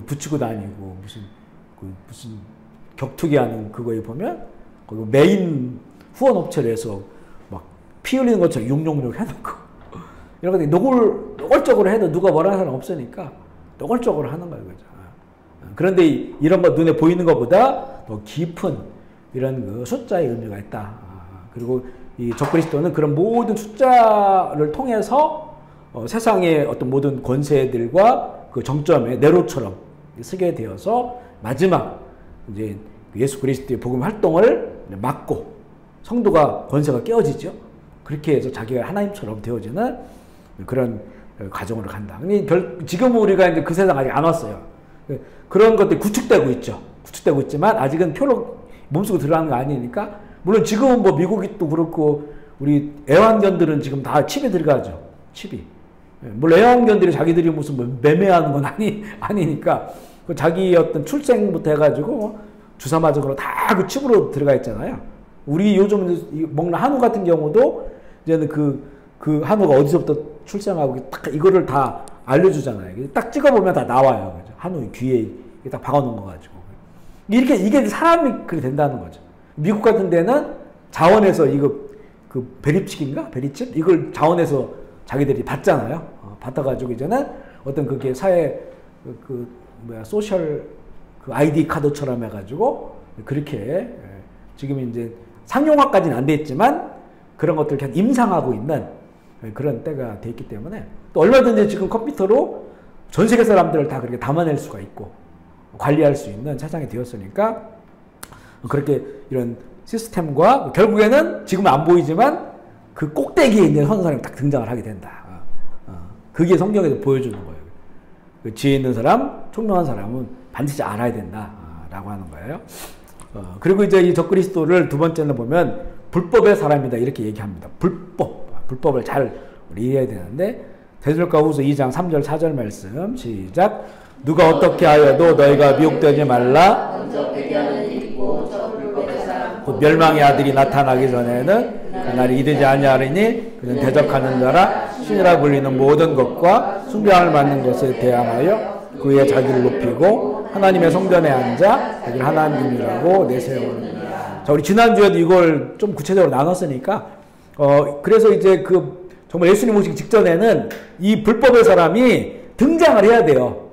[SPEAKER 1] 붙이고 다니고 무슨 격투기 하는 그거에 보면 거기 메인 후원 업체를 해서 막 피 흘리는 것처럼 666 해놓고 이런 것들이 노골적으로 해도 누가 뭐라 하는 사람 없으니까 노골적으로 하는 거예요. 그죠? 그런데 이런 거 눈에 보이는 것보다 더 깊은 이런 그 숫자의 의미가 있다. 그리고 이 적그리스도는 그런 모든 숫자를 통해서 세상의 어떤 모든 권세들과 그 정점에 네로처럼 쓰게 되어서 마지막 이제 예수 그리스도의 복음 활동을 막고 성도가 권세가 깨어지죠. 그렇게 해서 자기가 하나님처럼 되어지는 그런 과정으로 간다. 지금 우리가 이제 그 세상 아직 안 왔어요. 그런 것들이 구축되고 있죠. 구축되고 있지만 아직은 표로 몸속으로 들어가는 거 아니니까. 물론 지금은 뭐 미국이 또 그렇고 우리 애완견들은 지금 다 칩이 들어가죠. 칩이. 물론 애완견들이 자기들이 무슨 뭐 매매하는 건 아니니까 자기 어떤 출생부터 해가지고 주사 맞은 거로 다 그 칩으로 들어가 있잖아요. 우리 요즘 먹는 한우 같은 경우도 이제는 그 한우가 어디서부터 출생하고 딱 이거를 다 알려주잖아요. 딱 찍어보면 다 나와요. 그죠? 한우 귀에 딱 박아놓은 거 가지고. 이게 사람이 그렇게 된다는 거죠. 미국 같은 데는 자원에서 그 베리칩인가? 베리칩? 이걸 자원에서 자기들이 받잖아요. 받아가지고 이제는 어떤 그게 사회 소셜 그 아이디 카드처럼 해가지고 그렇게 지금 이제 상용화까지는 안 돼 있지만 그런 것들을 그냥 임상하고 있는 그런 때가 돼 있기 때문에 또 얼마든지 지금 컴퓨터로 전 세계 사람들을 다 그렇게 담아낼 수가 있고 관리할 수 있는 세상이 되었으니까 그렇게 이런 시스템과 결국에는 지금은 안 보이지만 그 꼭대기에 있는 선 사람이 딱 등장을 하게 된다. 그게 성경에서 보여주는 거예요. 지혜 있는 사람, 총명한 사람은 반드시 알아야 된다라고 하는 거예요. 그리고 이제 이 적그리스도를 두 번째는 보면 불법의 사람이다 이렇게 얘기합니다. 불법을 잘 우리 이해해야 되는데 데살로니가후서 2장 3절 4절 말씀 시작. 누가 어떻게 하여도 너희가 미혹되지 말라. 곧 멸망의 아들이 나타나기 전에는 그날이 이르지 아니하리니 그는 대적하는 자라 신이라 불리는 모든 것과 숭배함을 받는 것에 대항하여 그의 자기를 높이고 하나님의 성전에 앉아 자기를 하나님이라고 내세우는. 자, 우리 지난주에도 이걸 좀 구체적으로 나눴으니까 그래서 이제 정말 예수님 오시기 직전에는 이 불법의 사람이 등장을 해야 돼요.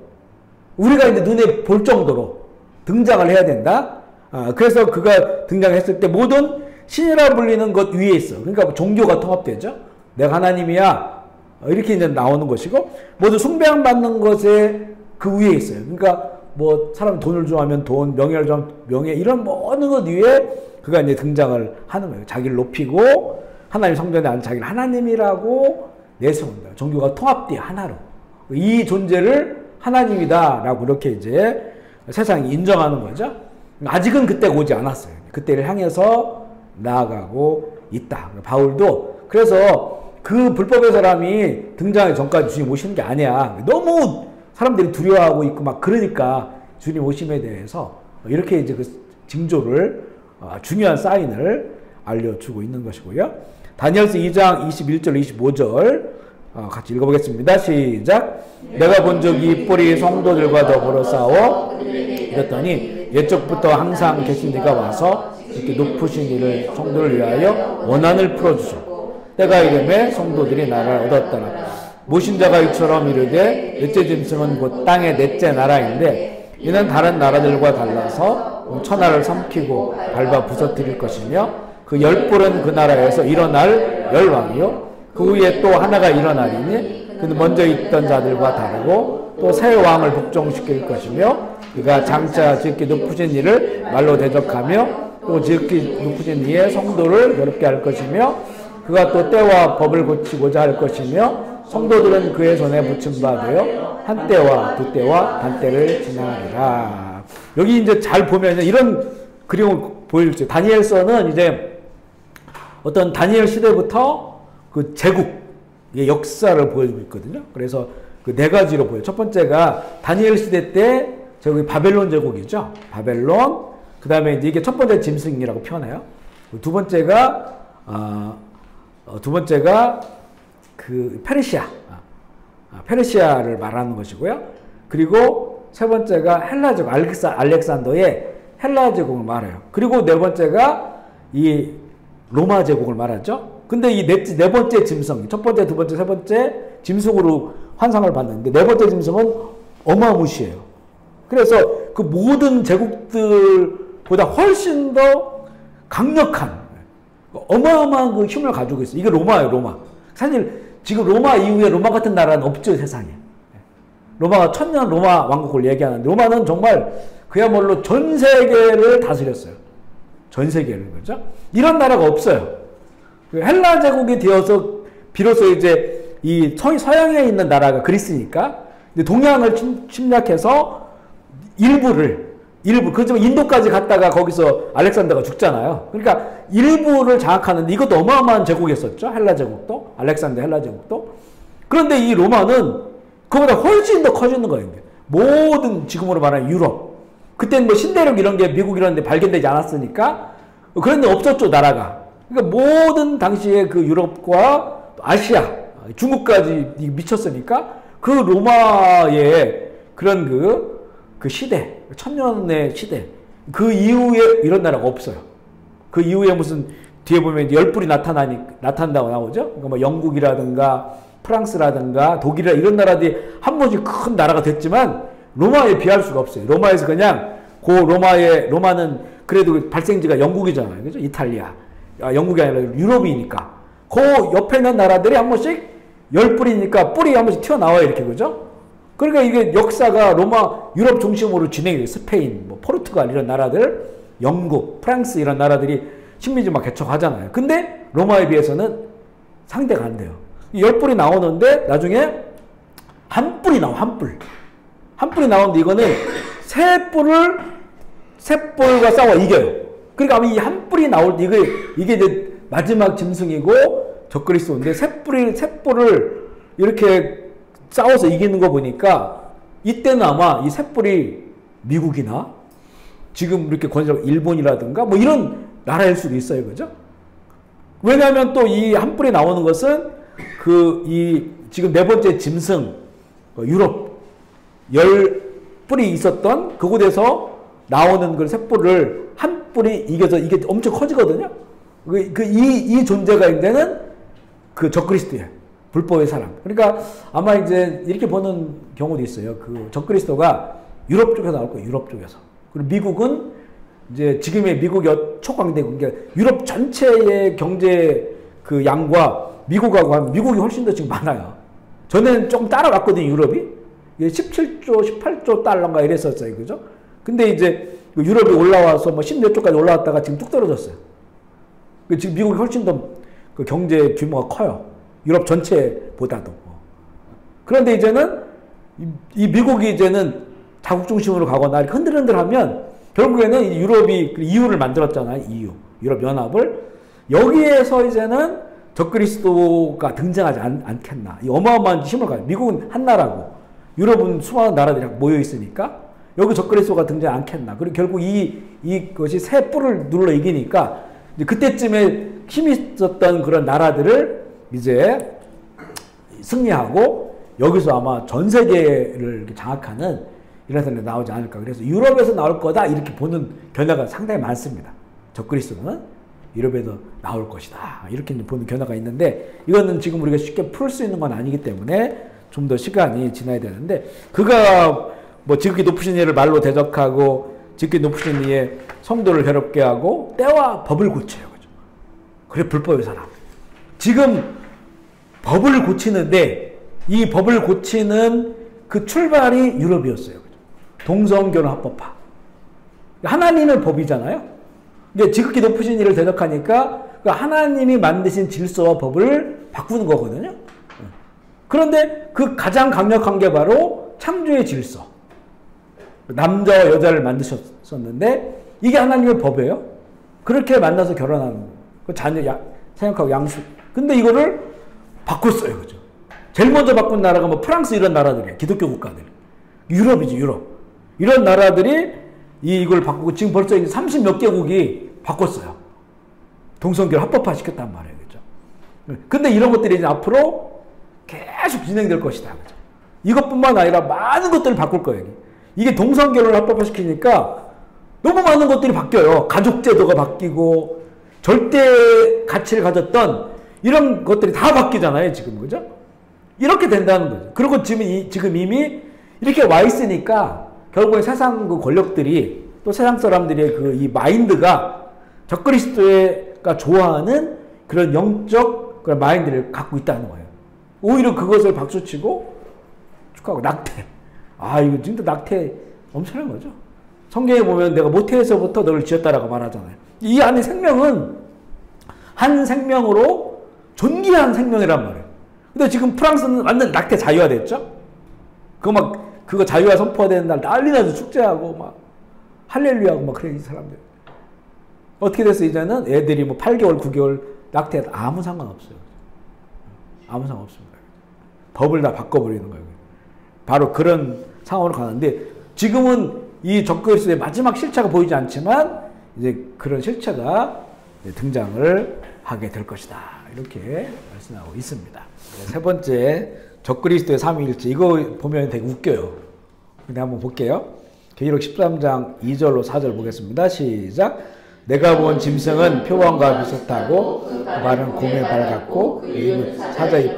[SPEAKER 1] 우리가 이제 눈에 볼 정도로 등장을 해야 된다. 그래서 그가 등장했을 때 모든 신이라 불리는 것 위에 있어. 그러니까 종교가 통합되죠. 내가 하나님이야. 이렇게 이제 나오는 것이고, 모두 숭배받는 것에 그 위에 있어요. 그러니까 뭐 사람 돈을 좋아하면 돈, 명예를 좋아하면 명예, 이런 모든 것 위에 그가 이제 등장을 하는 거예요. 자기를 높이고 하나님 성전에 앉은 자기를 하나님이라고 내세운다. 종교가 통합돼 하나로. 이 존재를 하나님이다라고 이렇게 이제 세상이 인정하는 거죠. 아직은 그때가 오지 않았어요. 그때를 향해서 나아가고 있다. 바울도 그래서 그 불법의 사람이 등장하기 전까지 주님 오시는 게 아니야. 너무 사람들이 두려워하고 있고 막 그러니까 주님 오심에 대해서 이렇게 이제 그 징조를 중요한 사인을 알려주고 있는 것이고요. 다니엘서 2장 21절 25절 같이 읽어보겠습니다. 시작. 내가 본 적이 뿔이 성도들과 더불어 싸워 이랬더니 옛적부터 항상 계신 이가 와서 이렇게 높으신 이를 성도를 위하여 원한을 풀어주셨고 때가 이름에 성도들이 나라를 얻었더라. 모신 자가 이처럼 이르되 넷째 짐승은 곧 땅의 넷째 나라인데 이는 다른 나라들과 달라서 천하를 삼키고 밟아 부서뜨릴 것이며 그 열뿔은 그 나라에서 일어날 열왕이요 그 위에 또 하나가 일어나리니 그는 먼저 있던 자들과 다르고 또 새 왕을 복종시킬 것이며 그가 장차 지극히 높으신 이를 말로 대적하며 또 지극히 높으신 이의 성도를 괴롭게 할 것이며 그가 또 때와 법을 고치고자 할 것이며 성도들은 그의 손에 붙임 바 되어 한 때와 두 때와 단 때를 지나리라. 여기 이제 잘 보면 이런 그림을 보여줄게요. 다니엘서는 이제 어떤 다니엘 시대부터 그 제국의 역사를 보여주고 있거든요. 그래서 그 네 가지로 보여요. 첫 번째가 다니엘 시대 때 저기 바벨론 제국이죠. 바벨론. 그 다음에 이게 첫 번째 짐승이라고 표현해요. 두 번째가 그 페르시아. 페르시아를 말하는 것이고요. 그리고 세 번째가 헬라 제국, 알렉산더의 헬라 제국을 말해요. 그리고 네 번째가 이 로마 제국을 말하죠. 근데 이 네 번째 짐승, 첫 번째, 두 번째, 세 번째 짐승으로 환상을 받는데 네 번째 짐승은 어마무시해요. 그래서 그 모든 제국들보다 훨씬 더 강력한 어마어마한 그 힘을 가지고 있어요. 이게 로마예요, 로마. 사실 지금 로마 이후에 로마 같은 나라는 없죠, 세상에. 로마가 천년 로마 왕국을 얘기하는데 로마는 정말 그야말로 전 세계를 다스렸어요. 전 세계를, 그렇죠? 이런 나라가 없어요. 헬라 제국이 되어서 비로소 이제 이 서양에 있는 나라가 그리스니까 동양을 침략해서 그렇지만 인도까지 갔다가 거기서 알렉산더가 죽잖아요. 그러니까 일부를 장악하는데 이것도 어마어마한 제국이었었죠. 헬라 제국도, 알렉산더 헬라 제국도. 그런데 이 로마는 그보다 훨씬 더 커지는 거예요. 모든 지금으로 말하는 유럽. 그때는 뭐 신대륙 이런 게 미국 이런 데 발견되지 않았으니까 그런 데 없었죠, 나라가. 그러니까 모든 당시에 그 유럽과 아시아, 중국까지 미쳤으니까 그 로마의 그런 그 시대, 천년의 시대, 그 이후에 이런 나라가 없어요. 그 이후에 무슨 뒤에 보면 열불이 나타난다고 나오죠. 그러니까 뭐 영국이라든가 프랑스라든가 독일이라 이런 나라들이 한 번씩 큰 나라가 됐지만 로마에 비할 수가 없어요. 로마에서 그냥 로마는 그래도 발생지가 영국이잖아요. 그죠? 이탈리아. 영국이 아니라 유럽이니까. 그 옆에 있는 나라들이 한 번씩 열불이니까 뿔이 한 번씩 튀어나와요. 이렇게. 그죠? 그러니까 이게 역사가 유럽 중심으로 진행이 돼요. 스페인, 뭐 포르투갈 이런 나라들, 영국, 프랑스 이런 나라들이 식민지 막 개척하잖아요. 근데 로마에 비해서는 상대가 안 돼요. 열 뿔이 나오는데 나중에 한 뿔이 나와, 한 뿔. 한 뿔이 나오는데 이거는 세 뿔과 싸워 이겨요. 그러니까 아마 이 한 뿔이 나올 때 이게 이제 마지막 짐승이고 적그리스도인데 세 뿔을 이렇게 싸워서 이기는 거 보니까 이때는 아마 이 세 뿔이 미국이나 지금 이렇게 권세력 일본이라든가 뭐 이런 나라일 수도 있어요. 그죠? 왜냐하면 또 이 한 뿔이 나오는 것은 지금 네 번째 짐승, 유럽, 열 뿔이 있었던 그곳에서 나오는 그 세 뿔을 한 뿔이 이겨서 이게 엄청 커지거든요. 이 존재가 있는 그 적그리스도예요. 불법의 사람. 그러니까 아마 이제 이렇게 보는 경우도 있어요. 그 적그리스도가 유럽 쪽에서 나올 거예요. 유럽 쪽에서. 그리고 미국은 이제 지금의 미국이 초강대국, 그러니까 유럽 전체의 경제 그 양과 미국하고 하면 미국이 훨씬 더 지금 많아요. 전에는 조금 따라갔거든요, 유럽이. 17조, 18조 달러인가 이랬었어요, 그죠? 근데 이제 유럽이 올라와서 뭐 10몇 조까지 올라왔다가 지금 뚝 떨어졌어요. 지금 미국이 훨씬 더 그 경제 규모가 커요. 유럽 전체보다도. 그런데 이제는 이 미국이 이제는 자국 중심으로 가거나 이렇게 흔들흔들하면 결국에는 이 유럽이 EU를 만들었잖아요. EU, 유럽 연합을. 여기에서 이제는 적그리스도가 등장하지 않겠나. 이 어마어마한 힘을 가요. 미국은 한 나라고 유럽은 수많은 나라들이 모여 있으니까 여기 적그리스도가 등장하지 않겠나. 그리고 결국 이것이 새 뿔을 눌러 이기니까 이제 그때쯤에 힘이 있었던 그런 나라들을 이제 승리하고 여기서 아마 전 세계를 장악하는 이런 사람이 나오지 않을까. 그래서 유럽에서 나올 거다 이렇게 보는 견해가 상당히 많습니다. 적그리스도는 유럽에서 나올 것이다 이렇게 보는 견해가 있는데 이거는 지금 우리가 쉽게 풀 수 있는 건 아니기 때문에 좀 더 시간이 지나야 되는데 그가 뭐 지극히 높으신 이를 말로 대적하고 지극히 높으신 이의 성도를 괴롭게 하고 때와 법을 고쳐요. 그죠? 그래 불법의 사람. 지금 법을 고치는데 이 법을 고치는 그 출발이 유럽이었어요. 그죠? 동성결혼 합법화. 하나님의 법이잖아요. 이게 지극히 높으신 이를 대적하니까 하나님이 만드신 질서와 법을 바꾸는 거거든요. 그런데 그 가장 강력한 게 바로 창조의 질서. 남자와 여자를 만드셨었는데 이게 하나님의 법이에요. 그렇게 만나서 결혼하는 거예요. 그 자녀 생각하고 양수. 근데 이거를 바꿨어요. 그죠? 제일 먼저 바꾼 나라가 뭐 프랑스 이런 나라들이에요. 기독교 국가들. 유럽이지, 유럽. 이런 나라들이 이걸 바꾸고 지금 벌써 30몇 개국이 바꿨어요. 동성결 합법화 시켰단 말이에요. 그죠? 근데 이런 것들이 이제 앞으로 계속 진행될 것이다. 그죠? 이것뿐만 아니라 많은 것들을 바꿀 거예요. 이게 동성결혼을 합법화 시키니까 너무 많은 것들이 바뀌어요. 가족제도가 바뀌고 절대 가치를 가졌던 이런 것들이 다 바뀌잖아요. 지금. 그죠? 이렇게 된다는 거죠. 그리고 지금 이미 이렇게 와 있으니까 결국에 세상 그 권력들이 또 세상 사람들의 그 이 마인드가 적그리스도가 좋아하는 그런 영적 그런 마인드를 갖고 있다는 거예요. 오히려 그것을 박수치고 축하하고 낙태. 아, 이거 진짜 낙태 엄청난 거죠. 성경에 보면 내가 모태에서부터 너를 지었다라고 말하잖아요. 이 안에 생명은 한 생명으로 존귀한 생명이란 말이에요. 근데 지금 프랑스는 완전 낙태 자유화됐죠? 그거 자유화 선포되는 날 난리 나서 축제하고 막 할렐루야하고 막 그래 이 사람들. 어떻게 됐어 이제는 애들이 뭐 8개월, 9개월 낙태 아무 상관없어요. 아무 상관없습니다. 법을 다 바꿔버리는 거예요. 바로 그런 상황으로 가는데 지금은 이 적그리스도의 마지막 실체가 보이지 않지만 이제 그런 실체가 등장을 하게 될 것이다. 이렇게 말씀하고 있습니다. 세 번째 적그리스도의 삼위일체. 이거 보면 되게 웃겨요. 근데 한번 볼게요. 계시록 13장 2절로 4절 보겠습니다. 시작. 내가 본 짐승은 표범과 비슷하고 그 발은 곰에 발 같고 그 입은 사자 입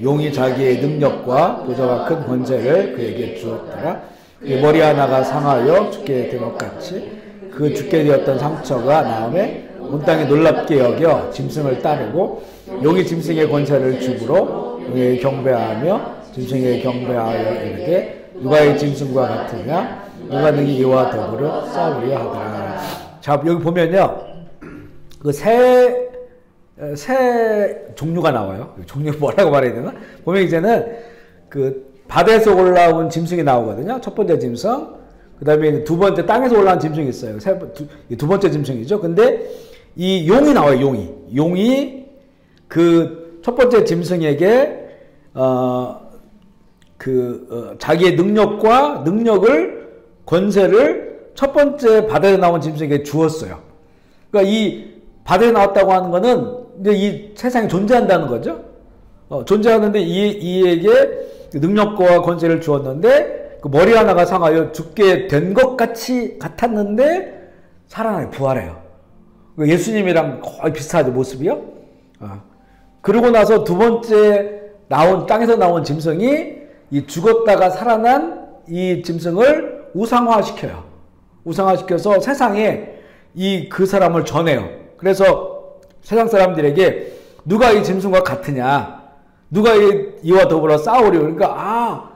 [SPEAKER 1] 용이 자기의 능력과 보좌와 큰 권세를 그에게 주었더라. 그의 머리 하나가 상하여 죽게 된 것 같이 그 죽게 되었던 상처가 나음에 온 땅에 놀랍게 여겨 짐승을 따르고 용이 짐승의 권세를 주므로 용에게 경배하며 짐승에게 경배하여 이르되 누가 이 짐승과 같으냐 누가 능히 이와 더불어 싸우려 하더라. 자, 여기 보면요. 그 새 종류가 나와요. 종류 뭐라고 말해야 되나? 보면 이제는 그 바다에서 올라온 짐승이 나오거든요. 첫 번째 짐승. 그 다음에 두 번째 땅에서 올라온 짐승이 있어요. 두 번째 짐승이죠. 근데 이 용이 나와요. 용이 그 첫 번째 짐승에게 자기의 능력을 권세를 첫 번째 바다에 나온 짐승에게 주었어요. 그러니까 이 바다에 나왔다고 하는 거는 이제 이 세상에 존재한다는 거죠. 존재하는데 이에게 능력과 권세를 주었는데 그 머리 하나가 상하여 죽게 된 것 같았는데 살아나요. 부활해요. 예수님이랑 거의 비슷하죠. 모습이요. 그러고 나서 두 번째 땅에서 나온 짐승이 이 죽었다가 살아난 이 짐승을 우상화시켜요. 우상화시켜서 세상에 그 사람을 전해요. 그래서 세상 사람들에게 누가 이 짐승과 같으냐, 누가 이와 더불어 싸우려. 그러니까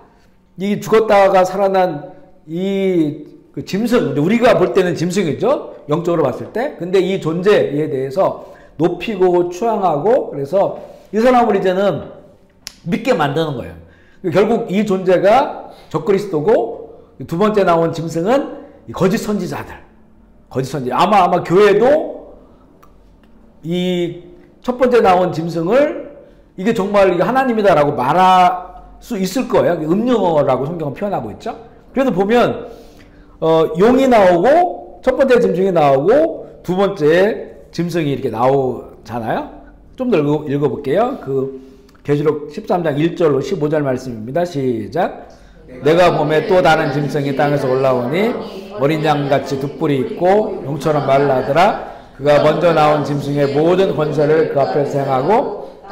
[SPEAKER 1] 이 죽었다가 살아난 그 짐승, 우리가 볼 때는 짐승이죠, 영적으로 봤을 때. 근데 이 존재에 대해서 높이고 추앙하고, 그래서 이 사람을 이제는 믿게 만드는 거예요. 결국 이 존재가 적그리스도고, 두 번째 나온 짐승은 거짓 선지자들, 거짓 선지. 아마 교회도 이 첫 번째 나온 짐승을 이게 정말 하나님이다라고 말할 수 있을 거예요. 음령어라고 성경은 표현하고 있죠. 그래서 보면 용이 나오고, 첫 번째 짐승이 나오고, 두 번째 짐승이 이렇게 나오잖아요. 좀 더 읽어볼게요. 계시록 13장 1절로 15절 말씀입니다. 시작. 내가 봄에 또 다른 짐승이 땅에서 올라오니 어린 양같이 두 뿔이 있고 용처럼 말을 하더라. 그가 먼저 나온 짐승의 모든 권세를 그 앞에서 행하고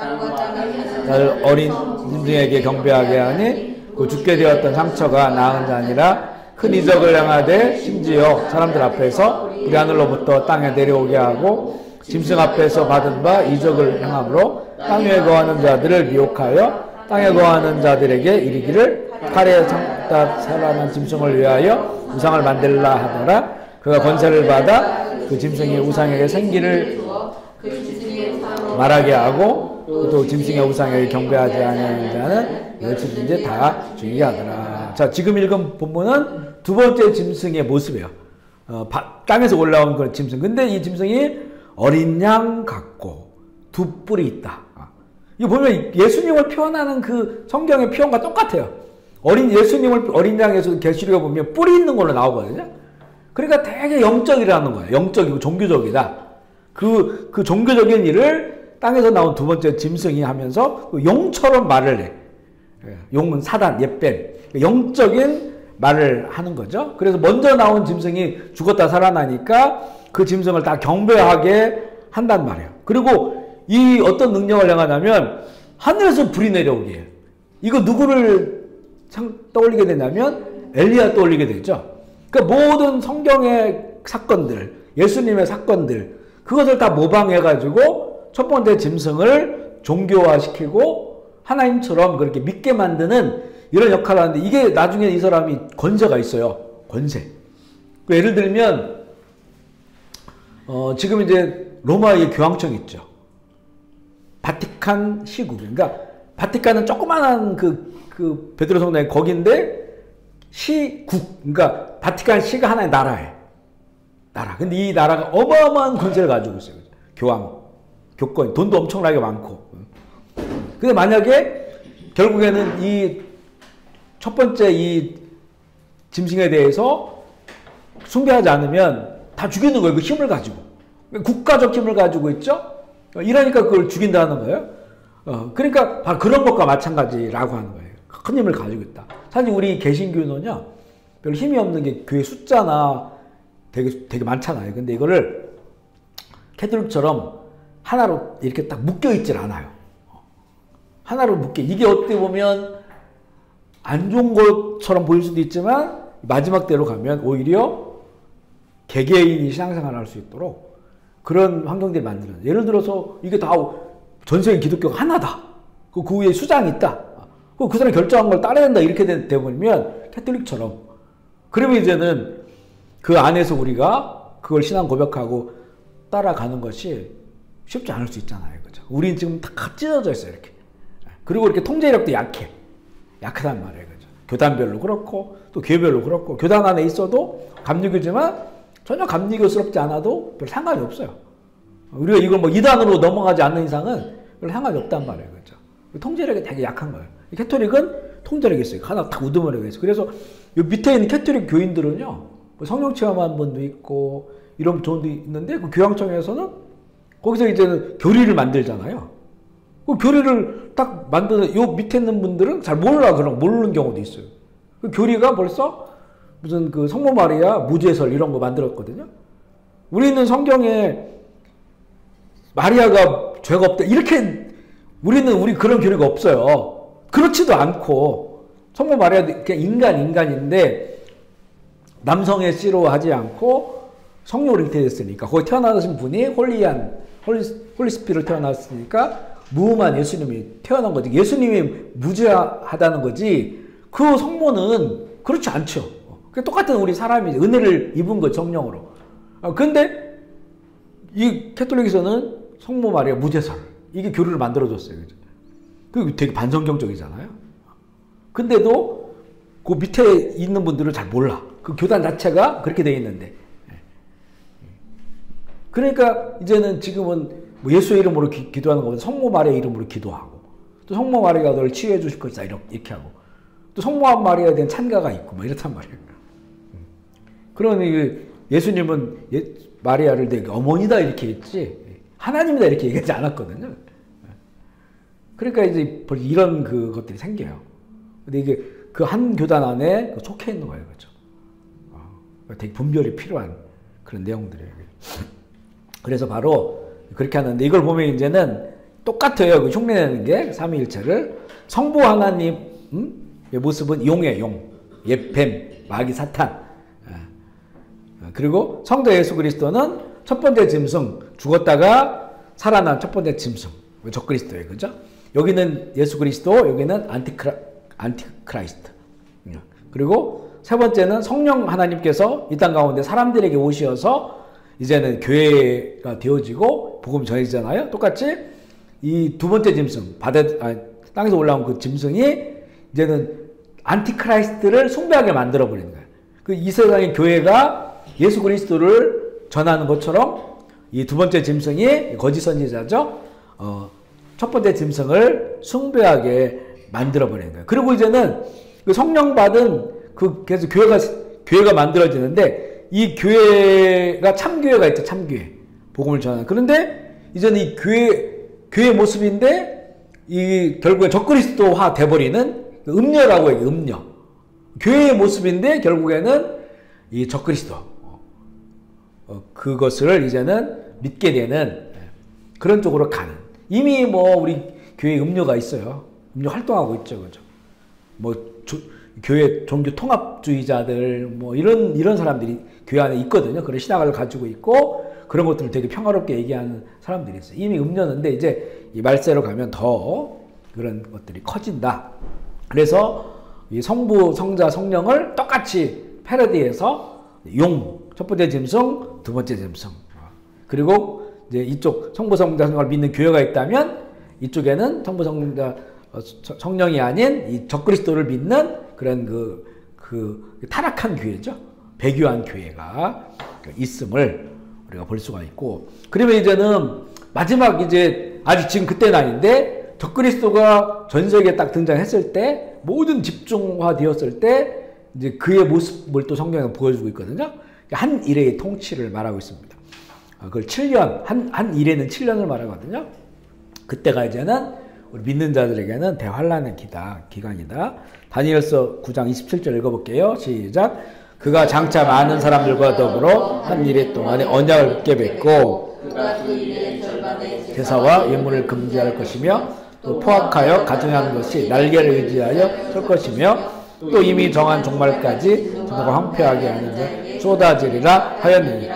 [SPEAKER 1] 나를 어린 짐승에게 경배하게 하니 그 죽게 되었던 상처가 나은 자 아니라 큰 이적을 행하되 심지어 사람들 앞에서 우리 하늘로부터 땅에 내려오게 하고 짐승 앞에서 받은 바 이적을 행함으로 땅 위에 거하는 자들을 미혹하여 땅에 거하는 자들에게 이르기를 칼에 살아난 짐승을 위하여 우상을 만들라 하더라. 그가 권세를 받아 그 짐승의 우상에게 생기를 말하게 하고 또 짐승의 우상에게 경배하지 않는 자는 멸치든지 다 죽이게 하더라. 자, 지금 읽은 본문은 두 번째 짐승의 모습이에요. 땅에서 올라온 그런 짐승. 근데 이 짐승이 어린 양 같고 두 뿔이 있다. 이거 보면 예수님을 표현하는 그 성경의 표현과 똑같아요. 예수님을 어린 양에서 계시록에 보면 뿔이 있는 걸로 나오거든요. 그러니까 되게 영적이라는 거예요. 영적이고 종교적이다. 그 종교적인 일을 땅에서 나온 두 번째 짐승이 하면서 용처럼 말을 해. 용은 사단, 옛뱀. 영적인 말을 하는 거죠. 그래서 먼저 나온 짐승이 죽었다 살아나니까 그 짐승을 다 경배하게 한단 말이에요. 그리고 이 어떤 능력을 행하냐면 하늘에서 불이 내려오게 해요. 이거 누구를 떠올리게 되냐면 엘리야 떠올리게 되죠. 그러니까 모든 성경의 사건들, 예수님의 사건들, 그것을 다 모방해가지고 첫 번째 짐승을 종교화시키고 하나님처럼 그렇게 믿게 만드는 이런 역할을 하는데, 이게 나중에 이 사람이 권세가 있어요. 권세. 예를 들면 지금 이제 로마의 교황청 있죠. 바티칸 시국. 그러니까 바티칸은 조그만한 그 베드로 성당이 거긴데 시국. 그러니까 바티칸 시가 하나의 나라예요. 나라. 근데 이 나라가 어마어마한 권세를 가지고 있어요. 교황, 교권, 돈도 엄청나게 많고. 근데 만약에 결국에는 이 첫 번째 이 짐승에 대해서 숭배하지 않으면 다 죽이는 거예요. 그 힘을 가지고. 국가적 힘을 가지고 있죠? 이러니까 그걸 죽인다는 거예요. 그러니까 바로 그런 것과 마찬가지라고 하는 거예요. 큰 힘을 가지고 있다. 사실 우리 개신교는요, 별 힘이 없는 게 교회 숫자나 되게 많잖아요. 근데 이거를 캐톨릭처럼 하나로 이렇게 딱 묶여 있질 않아요. 하나로 묶여. 이게 어떻게 보면 안 좋은 것처럼 보일 수도 있지만 마지막 때로 가면 오히려 개개인이 신앙생활을 할 수 있도록 그런 환경들이 만들어요. 예를 들어서 이게 다 전 세계 기독교가 하나다. 그 위에 수장이 있다. 그 사람이 결정한 걸 따라야 된다. 이렇게 되버리면 캐톨릭처럼. 그러면 이제는 그 안에서 우리가 그걸 신앙 고백하고 따라가는 것이 쉽지 않을 수 있잖아요. 그죠? 우린 지금 다 찢어져 있어요. 이렇게. 그리고 이렇게 통제력도 약해. 약하단 말이에요. 그죠? 교단별로 그렇고 또 교회별로 그렇고 교단 안에 있어도 감리교지만 전혀 감리교스럽지 않아도 별 상관이 없어요. 우리가 이걸 뭐 이단으로 넘어가지 않는 이상은 별 상관이 없단 말이에요. 그죠? 통제력이 되게 약한 거예요. 캐톨릭은 통제력이 있어요. 하나 딱 우두머리가 있어요. 그래서 이 밑에 있는 캐톨릭 교인들은요, 성령 체험한 분도 있고 이런 존도 있는데 그 교황청에서는 거기서 이제는 교리를 만들잖아요. 그 교리를 딱 만드는 요 밑에 있는 분들은 잘 모르는 경우도 있어요. 그 교리가 벌써 무슨 그 성모 마리아 무죄설 이런 거 만들었거든요. 우리는 성경에 마리아가 죄가 없다 이렇게 우리 그런 교리가 없어요. 그렇지도 않고 성모 마리아도 그냥 인간인데 남성의 씨로 하지 않고 성령으로 잉태됐으니까 거기 태어나신 분이 홀리스피로 태어났으니까 무음한 예수님이 태어난 거지. 예수님이 무죄하다는 거지. 그 성모는 그렇지 않죠. 똑같은 우리 사람이 은혜를 입은 거 성령으로. 근데 이 캐톨릭에서는 성모 마리아 무죄설 이게 교리를 만들어줬어요. 그 되게 반성경적이잖아요. 근데도 그 밑에 있는 분들은 잘 몰라. 그 교단 자체가 그렇게 돼 있는데. 그러니까 이제는 지금은 뭐 예수의 이름으로 기도하는 것보다 성모 마리아 이름으로 기도하고 또 성모 마리아가 너를 치유해 주실 것이다 이렇게 하고 또 성모 마리아에 대한 찬가가 있고 뭐 이렇단 말이에요. 그러니 예수님은 마리아를 되게 어머니다 이렇게 했지 하나님이다 이렇게 얘기하지 않았거든요. 그러니까 이제 이런 것들이 생겨요. 근데 이게 그 한 교단 안에 속해 있는 거예요, 그렇죠? 되게 분별이 필요한 그런 내용들이에요. 그래서 바로 그렇게 하는데 이걸 보면 이제는 똑같아요. 그 흉내내는 게 삼위일체를 성부 하나님 모습은 용의 용, 옛뱀, 마귀 사탄. 그리고 성도 예수 그리스도는 첫 번째 짐승, 죽었다가 살아난 첫 번째 짐승, 적그리스도예요, 그죠? 여기는 예수 그리스도, 여기는 안티크라이스트. 그리고 세 번째는 성령 하나님께서 이 땅 가운데 사람들에게 오셔서 이제는 교회가 되어지고 복음이 전해지잖아요. 똑같이 이 두 번째 짐승, 땅에서 올라온 그 짐승이 이제는 안티크라이스트를 숭배하게 만들어 버리는 거예요. 이 세상의 교회가 예수 그리스도를 전하는 것처럼 이 두 번째 짐승이 거짓 선지자죠. 첫 번째 짐승을 숭배하게 만들어 버리는 거예요. 그리고 이제는 그 성령 받은 그래서 교회가 만들어지는데 이 교회가 참교회가 있죠. 참교회. 복음을 전하는. 그런데 이제는 이 교회 모습인데 이 결국에 적그리스도화 돼버리는 음녀라고 해요. 음녀. 교회의 모습인데 결국에는 이 적그리스도. 그것을 이제는 믿게 되는 그런 쪽으로 가는. 이미 뭐 우리 교회에 음녀가 있어요. 음녀 활동하고 있죠. 그죠? 교회 종교 통합주의자들 뭐 이런 사람들이 교회 안에 있거든요. 그런 신학을 가지고 있고 그런 것들을 되게 평화롭게 얘기하는 사람들이 있어요. 이미 음녀인데 이제 이 말세로 가면 더 그런 것들이 커진다. 그래서 이 성부, 성자, 성령을 똑같이 패러디해서 첫 번째 짐승, 두 번째 짐승. 그리고 이제 이쪽 성부, 성자, 성령을 믿는 교회가 있다면 이쪽에는 성부, 성자, 성령이 아닌 이 적그리스도를 믿는 그런 그 타락한 교회죠. 배교한 교회가 있음을 우리가 볼 수가 있고. 그러면 이제는 마지막 이제 아직 지금 그때는 아닌데 적그리스도가 전 세계에 딱 등장했을 때 모든 집중화 되었을 때 이제 그의 모습을 또 성경에 보여주고 있거든요. 한 일의 통치를 말하고 있습니다. 그걸 7년, 한 일에는 7년을 말하거든요. 그때가 이제는 우리 믿는 자들에게는 대환란의 기간이다. 다니엘서 9장 27절 읽어볼게요. 시작. 그가 장차 많은 사람들과 더불어 한 일해 동안에 언약을 굳게 맺고 제사와 예물을 금지할 것이며 또 포악하여 가증하는 것이 날개를 의지하여 설 것이며 또 이미 정한 종말까지 전부가 황폐하게 하는 데 쏟아지리라 하였느니.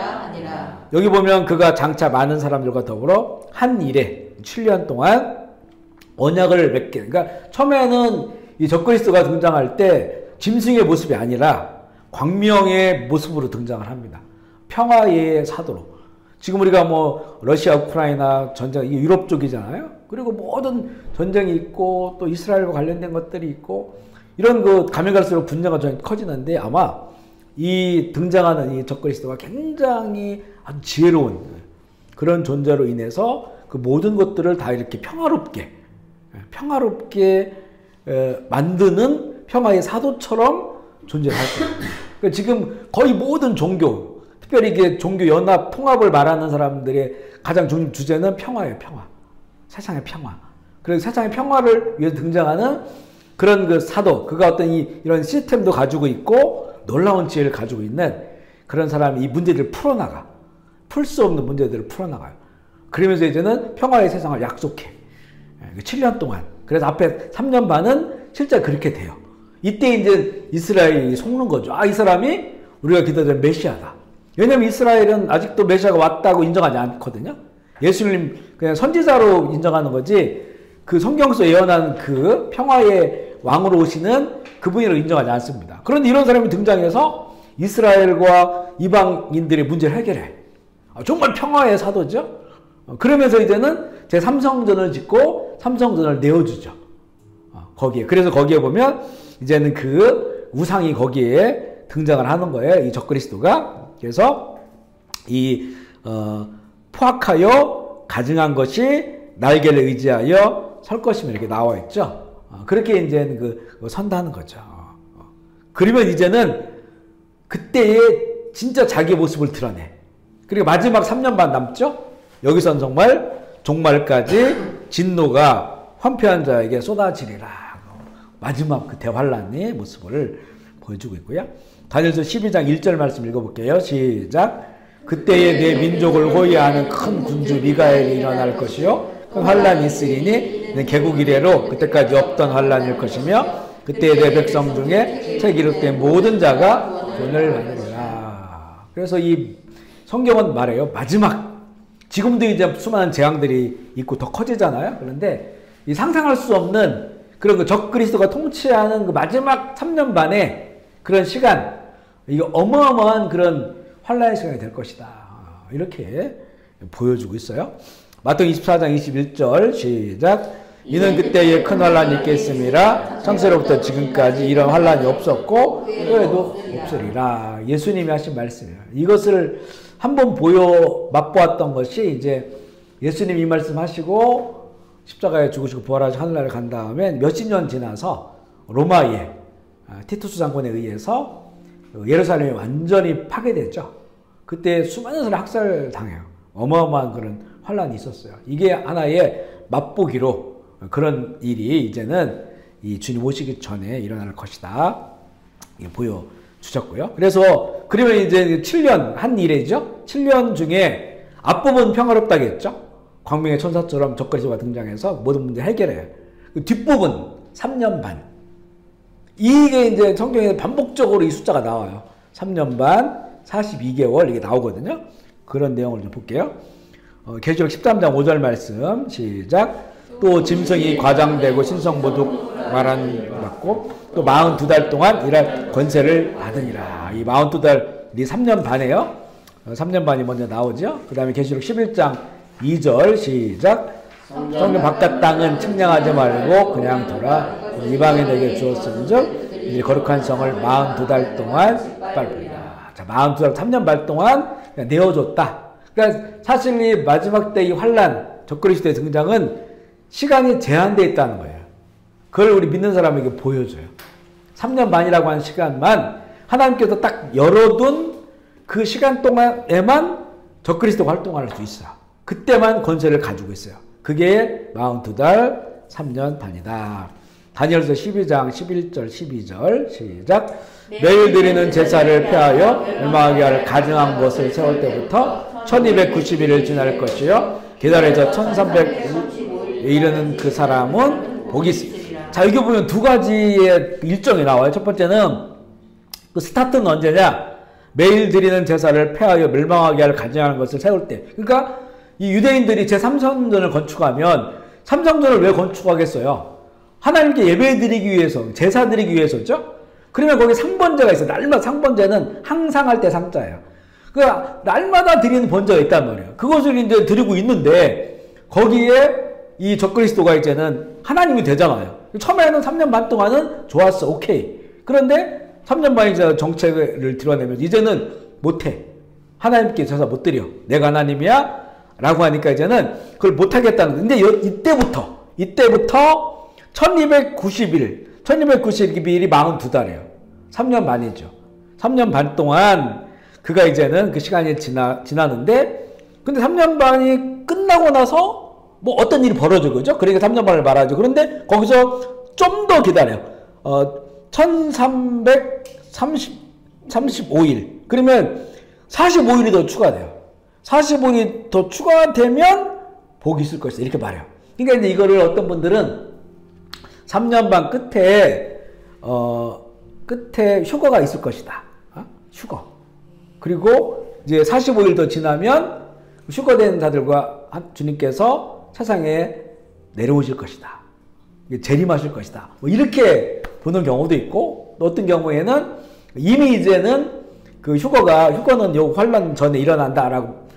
[SPEAKER 1] 여기 보면 그가 장차 많은 사람들과 더불어 한 일에 7년 동안 언약을 맺게. 그러니까 처음에는 이 적그리스도가 등장할 때 짐승의 모습이 아니라 광명의 모습으로 등장을 합니다. 평화의 사도로. 지금 우리가 뭐 러시아 우크라이나 전쟁 이게 유럽 쪽이잖아요. 그리고 모든 전쟁이 있고 또 이스라엘과 관련된 것들이 있고 이런 가면 갈수록 분야가 좀 커지는데 아마 이 등장하는 이 적그리스도가 굉장히 아주 지혜로운 그런 존재로 인해서 그 모든 것들을 다 이렇게 평화롭게 만드는 평화의 사도처럼 존재할 거예요. 그러니까 지금 거의 모든 종교, 특별히 이게 종교 연합 통합을 말하는 사람들의 가장 중심 주제는 평화예요. 평화. 세상의 평화. 그래서 세상의 평화를 위해서 등장하는 그런 그 사도, 그가 어떤 이런 시스템도 가지고 있고 놀라운 지혜를 가지고 있는 그런 사람이 이 문제들을 풀어나가. 풀 수 없는 문제들을 풀어나가요. 그러면서 이제는 평화의 세상을 약속해. 7년 동안. 그래서 앞에 3년 반은 실제 그렇게 돼요. 이때 이제 이스라엘이 속는 거죠. 아, 이 사람이 우리가 기다리는 메시아다. 왜냐하면 이스라엘은 아직도 메시아가 왔다고 인정하지 않거든요. 예수님 그냥 선지자로 인정하는 거지 그 성경에서 예언한 그 평화의 왕으로 오시는 그분이라고 인정하지 않습니다. 그런데 이런 사람이 등장해서 이스라엘과 이방인들의 문제를 해결해. 정말 평화의 사도죠. 그러면서 이제는 제3성전을 짓고 삼성전을 내어주죠. 거기에. 그래서 거기에 보면 이제는 그 우상이 거기에 등장을 하는 거예요. 이 적그리스도가. 그래서 이 포악하여 가증한 것이 날개를 의지하여 설 것이며 이렇게 나와 있죠. 그렇게 이제는 그 선다는 거죠. 그러면 이제는 그때의 진짜 자기 모습을 드러내. 그리고 마지막 3년 반 남죠? 여기선 정말 종말까지 진노가 황폐한 자에게 쏟아지리라. 마지막 그 대환란의 모습을 보여주고 있고요. 다니엘서 12장 1절 말씀 읽어볼게요. 시작. 그때에 내 민족을 호위하는 큰 군주 미가엘이 일어날 것이요. 큰 환란이 있으리니 개국 이래로 그때까지 없던 환란일 것이며 그때에 내 백성 중에 책 기록된 모든 자가 구원을 받으리라. 그래서 이 성경은 말해요. 마지막 지금도 이제 수많은 재앙들이 있고 더 커지잖아요. 그런데 이 상상할 수 없는 그런 그 적그리스도가 통치하는 그 마지막 3년 반의 그런 시간, 이거 어마어마한 그런 환란의 시간이 될 것이다. 이렇게 보여주고 있어요. 마태복음 24장 21절 시작. 이는 그때에 큰 환란이 있겠음이라 창세로부터 지금까지 이런 환란이 없었고 후에도 없으리라. 예수님이 하신 말씀이에요. 이것을 한번 맛보았던 것이 이제 예수님 이 말씀 하시고 십자가에 죽으시고 부활하시고 하늘나라에 간 다음에 몇십 년 지나서 로마의 티투스 장군에 의해서 예루살렘이 완전히 파괴됐죠. 그때 수많은 사람이 학살당해요. 어마어마한 그런 환란이 있었어요. 이게 하나의 맛보기로 그런 일이 이제는 이 주님 오시기 전에 일어날 것이다. 보여주셨고요. 그래서 그러면 이제 7년 한 일이죠. 7년 중에 앞부분 평화롭다겠죠. 광명의 천사처럼 적그리스도가 등장해서 모든 문제 해결해요. 그 뒷부분 3년 반. 이게 이제 성경에 반복적으로 이 숫자가 나와요. 3년 반, 42개월 이게 나오거든요. 그런 내용을 좀 볼게요. 계시록 13장 5절 말씀 시작. 또 짐승이 과장되고 신성 모독 받고 또 42달 동안 일할 권세를 받으니라. 이 42달이 3년 반이에요. 3년 반이 먼저 나오죠. 그 다음에 계시록 11장 2절 시작. 성경 바깥 땅은 측량하지 말고 그냥 돌아 이방인에게 주었음즉 이제 거룩한 성을 42달 동안 밟으리라. 자, 42달 3년 반 동안 내어줬다. 그러니까 사실 이 마지막 때 이 환란 적그리스도의 등장은 시간이 제한되어 있다는 거예요. 그걸 우리 믿는 사람에게 보여줘요. 3년 반이라고 하는 시간만 하나님께서 딱 열어둔 그 시간 동안에만 적그리스도가 활동할 수 있어요. 그때만 권세를 가지고 있어요. 그게 42달 3년 반이다. 다니엘서 12장 11절 12절 시작. 매일 드리는 제사를 폐하여 멸망하게 할 가증한 것을 세울 때부터 1290일을 지날 것이요 계단에서 1300에 이르는 그 사람은 복이 있습니다. 자, 여기 보면 두 가지의 일정이 나와요. 첫 번째는 그 스타트는 언제냐? 매일 드리는 제사를 폐하여 멸망하게 할 가증한 것을 세울 때. 그러니까 이 유대인들이 제3성전을 건축하면 삼성전을 왜 건축하겠어요? 하나님께 예배 드리기 위해서, 제사 드리기 위해서죠? 그러면 거기 상번제가 있어요. 날마다 상번제는 항상 할 때 상자예요. 그러니까 날마다 드리는 번제가 있단 말이에요. 그것을 이제 드리고 있는데 거기에 이 적그리스도가 이제는 하나님이 되잖아요. 처음에는 3년 반 동안은 좋았어. 오케이. 그런데 3년 반이 지나 정책을 드러내면서 이제는 못해. 하나님께 제사 못 드려. 내가 하나님이야? 라고 하니까 이제는 그걸 못하겠다는 거예요. 근데 이때부터 1290일, 1290일이 42달이에요. 3년 반이죠. 3년 반 동안 그가 이제는 그 시간이 지나는데, 근데 3년 반이 끝나고 나서 뭐 어떤 일이 벌어져, 그죠? 그러니까 3년 반을 말하죠. 그런데 거기서 좀 더 기다려요. 1335일. 그러면 45일이 더 추가돼요. 45일이 더 추가되면 복이 있을 것이다. 이렇게 말해요. 그러니까 이제 이거를 어떤 분들은 3년 반 끝에 휴거가 있을 것이다. 휴거.
[SPEAKER 2] 그리고 이제 45일 더 지나면 휴거된 자들과 주님께서 세상에 내려오실 것이다. 재림하실 것이다. 뭐 이렇게 보는 경우도 있고, 또 어떤 경우에는 이미 이제는 그 휴거는 요 환란 전에 일어난다라고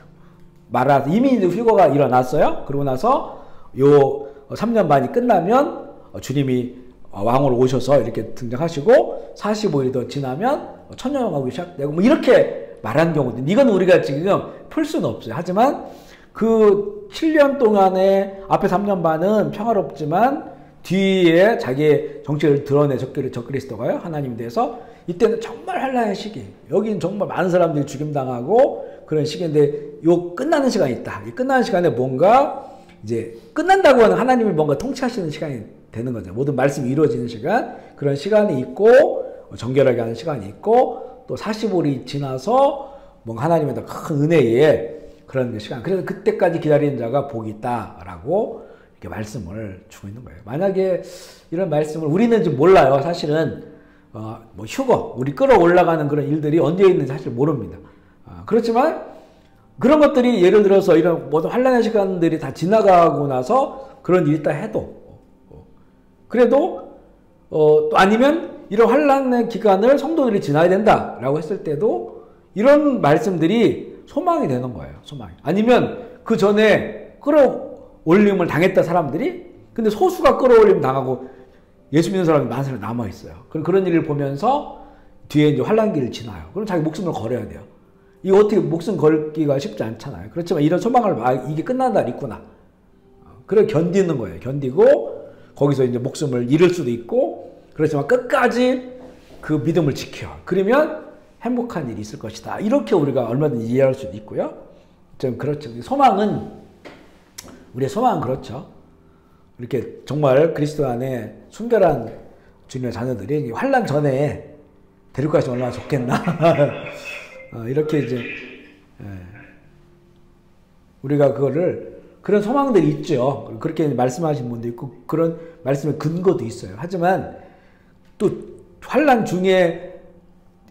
[SPEAKER 2] 말하서 이미 이제 휴거가 일어났어요. 그러고 나서 요 3년 반이 끝나면 주님이 왕으로 오셔서 이렇게 등장하시고 45일이 더 지나면 천년왕국이 시작되고 뭐 이렇게 말하는 경우도, 이건 우리가 지금 풀 수는 없어요. 하지만 그 7년 동안에 앞에 3년 반은 평화롭지만 뒤에 자기의 정체를 드러내 적그리스도가요, 하나님에 대해서, 이때는 정말 환난의 시기, 여기는 정말 많은 사람들이 죽임당하고 그런 시기인데, 요 끝나는 시간이 있다. 이 끝나는 시간에 뭔가 이제 끝난다고 하는 하나님이 뭔가 통치하시는 시간이 되는 거죠. 모든 말씀이 이루어지는 시간, 그런 시간이 있고, 정결하게 하는 시간이 있고, 또 45일이 지나서 뭔가 하나님의 더 큰 은혜에 그런 시간. 그래서 그때까지 기다리는 자가 복이 있다라고 이렇게 말씀을 주고 있는 거예요. 만약에 이런 말씀을 우리는 좀 몰라요. 사실은 뭐 휴거, 우리 끌어올라가는 그런 일들이 언제 있는지 사실 모릅니다. 그렇지만 그런 것들이 예를 들어서 이런 모든 환난의 시간들이 다 지나가고 나서 그런 일이 있다 해도, 그래도 또 아니면 이런 환난의 기간을 성도들이 지나야 된다라고 했을 때도 이런 말씀들이 소망이 되는 거예요. 소망이. 아니면 그 전에 끌어올림을 당했던 사람들이, 근데 소수가 끌어올림 당하고 예수 믿는 사람이 많은 사람이 남아있어요. 그런 일을 보면서 뒤에 이제 환난기를 지나요. 그럼 자기 목숨을 걸어야 돼요. 이거 어떻게 목숨 걸기가 쉽지 않잖아요. 그렇지만 이런 소망을, 이게 끝난 날 있구나. 그래 견디는 거예요. 견디고 거기서 이제 목숨을 잃을 수도 있고, 그렇지만 끝까지 그 믿음을 지켜. 그러면 행복한 일이 있을 것이다. 이렇게 우리가 얼마든지 이해할 수도 있고요. 좀 그렇죠. 우리의 소망은 그렇죠. 이렇게 정말 그리스도 안에 순결한 주님의 자녀들이 환난 전에 데리고 가시면 얼마나 좋겠나. 이렇게 이제 우리가 그런 소망들이 있죠. 그렇게 말씀하신 분도 있고 그런 말씀의 근거도 있어요. 하지만 또 환난 중에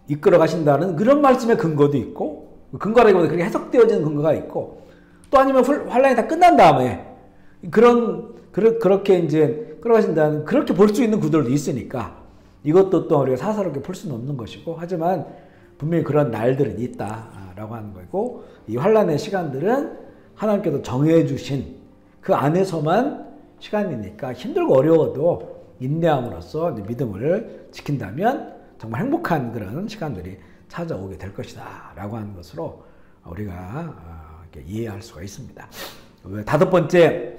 [SPEAKER 2] 이끌어 가신다는 그런 말씀의 근거도 있고, 근거라기보다 그렇게 해석되어지는 근거가 있고, 또 아니면 환란이 다 끝난 다음에 그렇게 이제 끌어가신다는, 그렇게 볼 수 있는 구도도 있으니까 이것도 또 우리가 사사롭게 풀 수는 없는 것이고, 하지만 분명히 그런 날들은 있다라고 하는 거고, 이 환란의 시간들은 하나님께서 정해 주신 그 안에서만 시간이니까 힘들고 어려워도 인내함으로써 믿음을 지킨다면 정말 행복한 그런 시간들이 찾아오게 될 것이다 라고 하는 것으로 우리가 이해할 수가 있습니다. 5번째,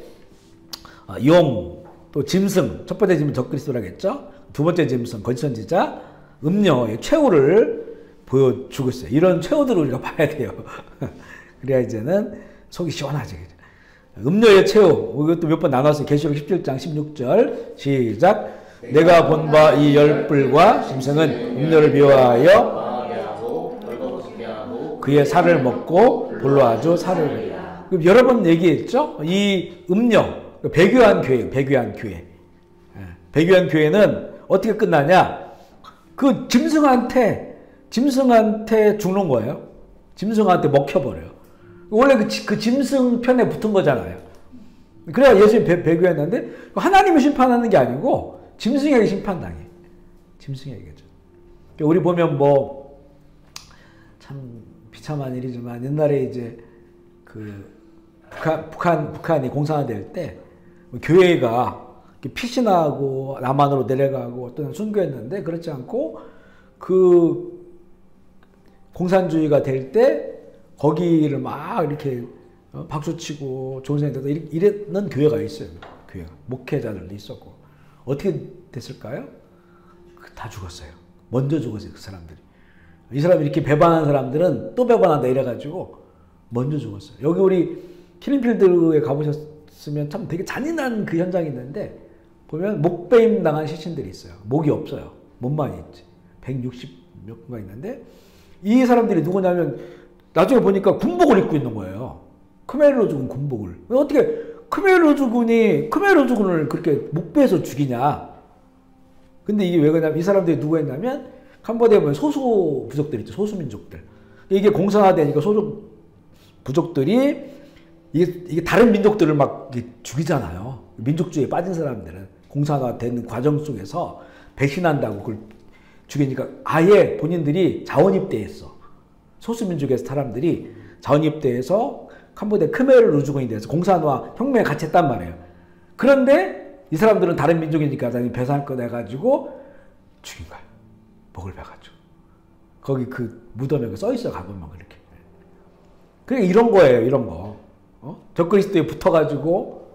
[SPEAKER 2] 용, 또 짐승. 첫 번째 짐승 적그리스도라고 했죠. 두 번째 짐승 거짓 선지자, 음료의 최후를 보여주고 있어요. 이런 최후들을 우리가 봐야 돼요. 그래야 이제는 속이 시원하지. 음료의 최후, 이것도 몇 번 나눴어요. 계시록 17장 16절 시작. 내가 본 바 이 열불과 짐승은 음료를 미워하여 그의 살을 먹고 불로 아주 살을. 여러 번 얘기했죠. 이 음료, 배교한 교회, 배교한 교회. 배교한 교회는 어떻게 끝나냐? 그 짐승한테 죽는 거예요. 짐승한테 먹혀버려요. 원래 그 짐승 편에 붙은 거잖아요. 그래야 예수님 배교했는데 하나님이 심판하는 게 아니고 짐승에게 심판당해. 짐승에게죠. 우리 보면 참 비참한 일이지만 옛날에 이제 북한이 공산화될 때 교회가 피신하고 남한으로 내려가고 어떤 순교했는데, 그렇지 않고 그 공산주의가 될 때 거기를 막 이렇게 박수치고 좋은 생각 이랬는 교회가 있어요. 교회가 목회자들도 있었고. 어떻게 됐을까요? 다 죽었어요. 먼저 죽었어요. 그 사람들이. 이 사람이 이렇게 배반한 사람들은 또 배반한다 이래가지고 먼저 죽었어요. 여기 우리 킬링필드에 가보셨으면 참 되게 잔인한 그 현장이 있는데, 보면 목배임 당한 시신들이 있어요. 목이 없어요. 몸만 있지. 160 몇 군가 있는데, 이 사람들이 누구냐면 나중에 보니까 군복을 입고 있는 거예요. 크메르 죽은 군복을. 어떻게 크메르 주군을 그렇게 목배해서 죽이냐. 근데 이게 왜 그러냐면 이 사람들이 누구였냐면 캄보디아에 보면 소수 부족들 있죠. 소수민족들. 이게 공산화되니까 소족 부족들이 이게 다른 민족들을 막 죽이잖아요. 민족주의에 빠진 사람들은 공산화되는 과정 속에서 배신한다고 그걸 죽이니까 아예 본인들이 자원입대했어. 소수민족의 사람들이 자원입대해서 캄보디아 크메르 루주군이 돼서 공산화 혁명에 같이 했단 말이에요. 그런데 이 사람들은 다른 민족이니까 배상권 해가지고 죽인 거야. 목을 베가지고. 거기 그 무덤에 써 있어, 가보면 이렇게. 그러니까 이런 거예요, 이런 거. 적그리스도에 붙어가지고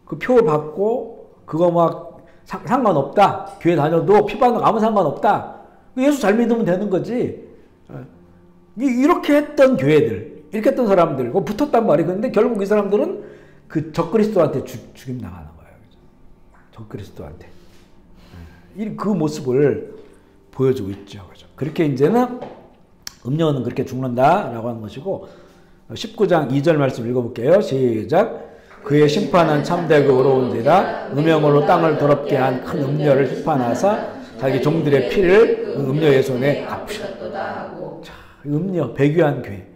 [SPEAKER 2] 그 표 받고 그거 막 상관없다. 교회 다녀도 피 받는 거 아무 상관없다. 예수 잘 믿으면 되는 거지. 이렇게 했던 교회들, 이렇게 했던 사람들, 붙었단 말이에요. 근데 결국 이 사람들은 그 적그리스도한테 죽임 나가는 거예요. 적그리스도한테. 그 모습을 보여주고 있죠. 그렇게 이제는 음녀는 그렇게 죽는다라고 하는 것이고, 19장 2절 말씀 읽어볼게요. 시작. 그의 심판은 참되고 의로운지라 음영으로 땅을 더럽게 한 큰 음녀를 심판하사 자기 종들의 피를 음녀의 손에 갚으셨도다. 음녀, 배교한 교회.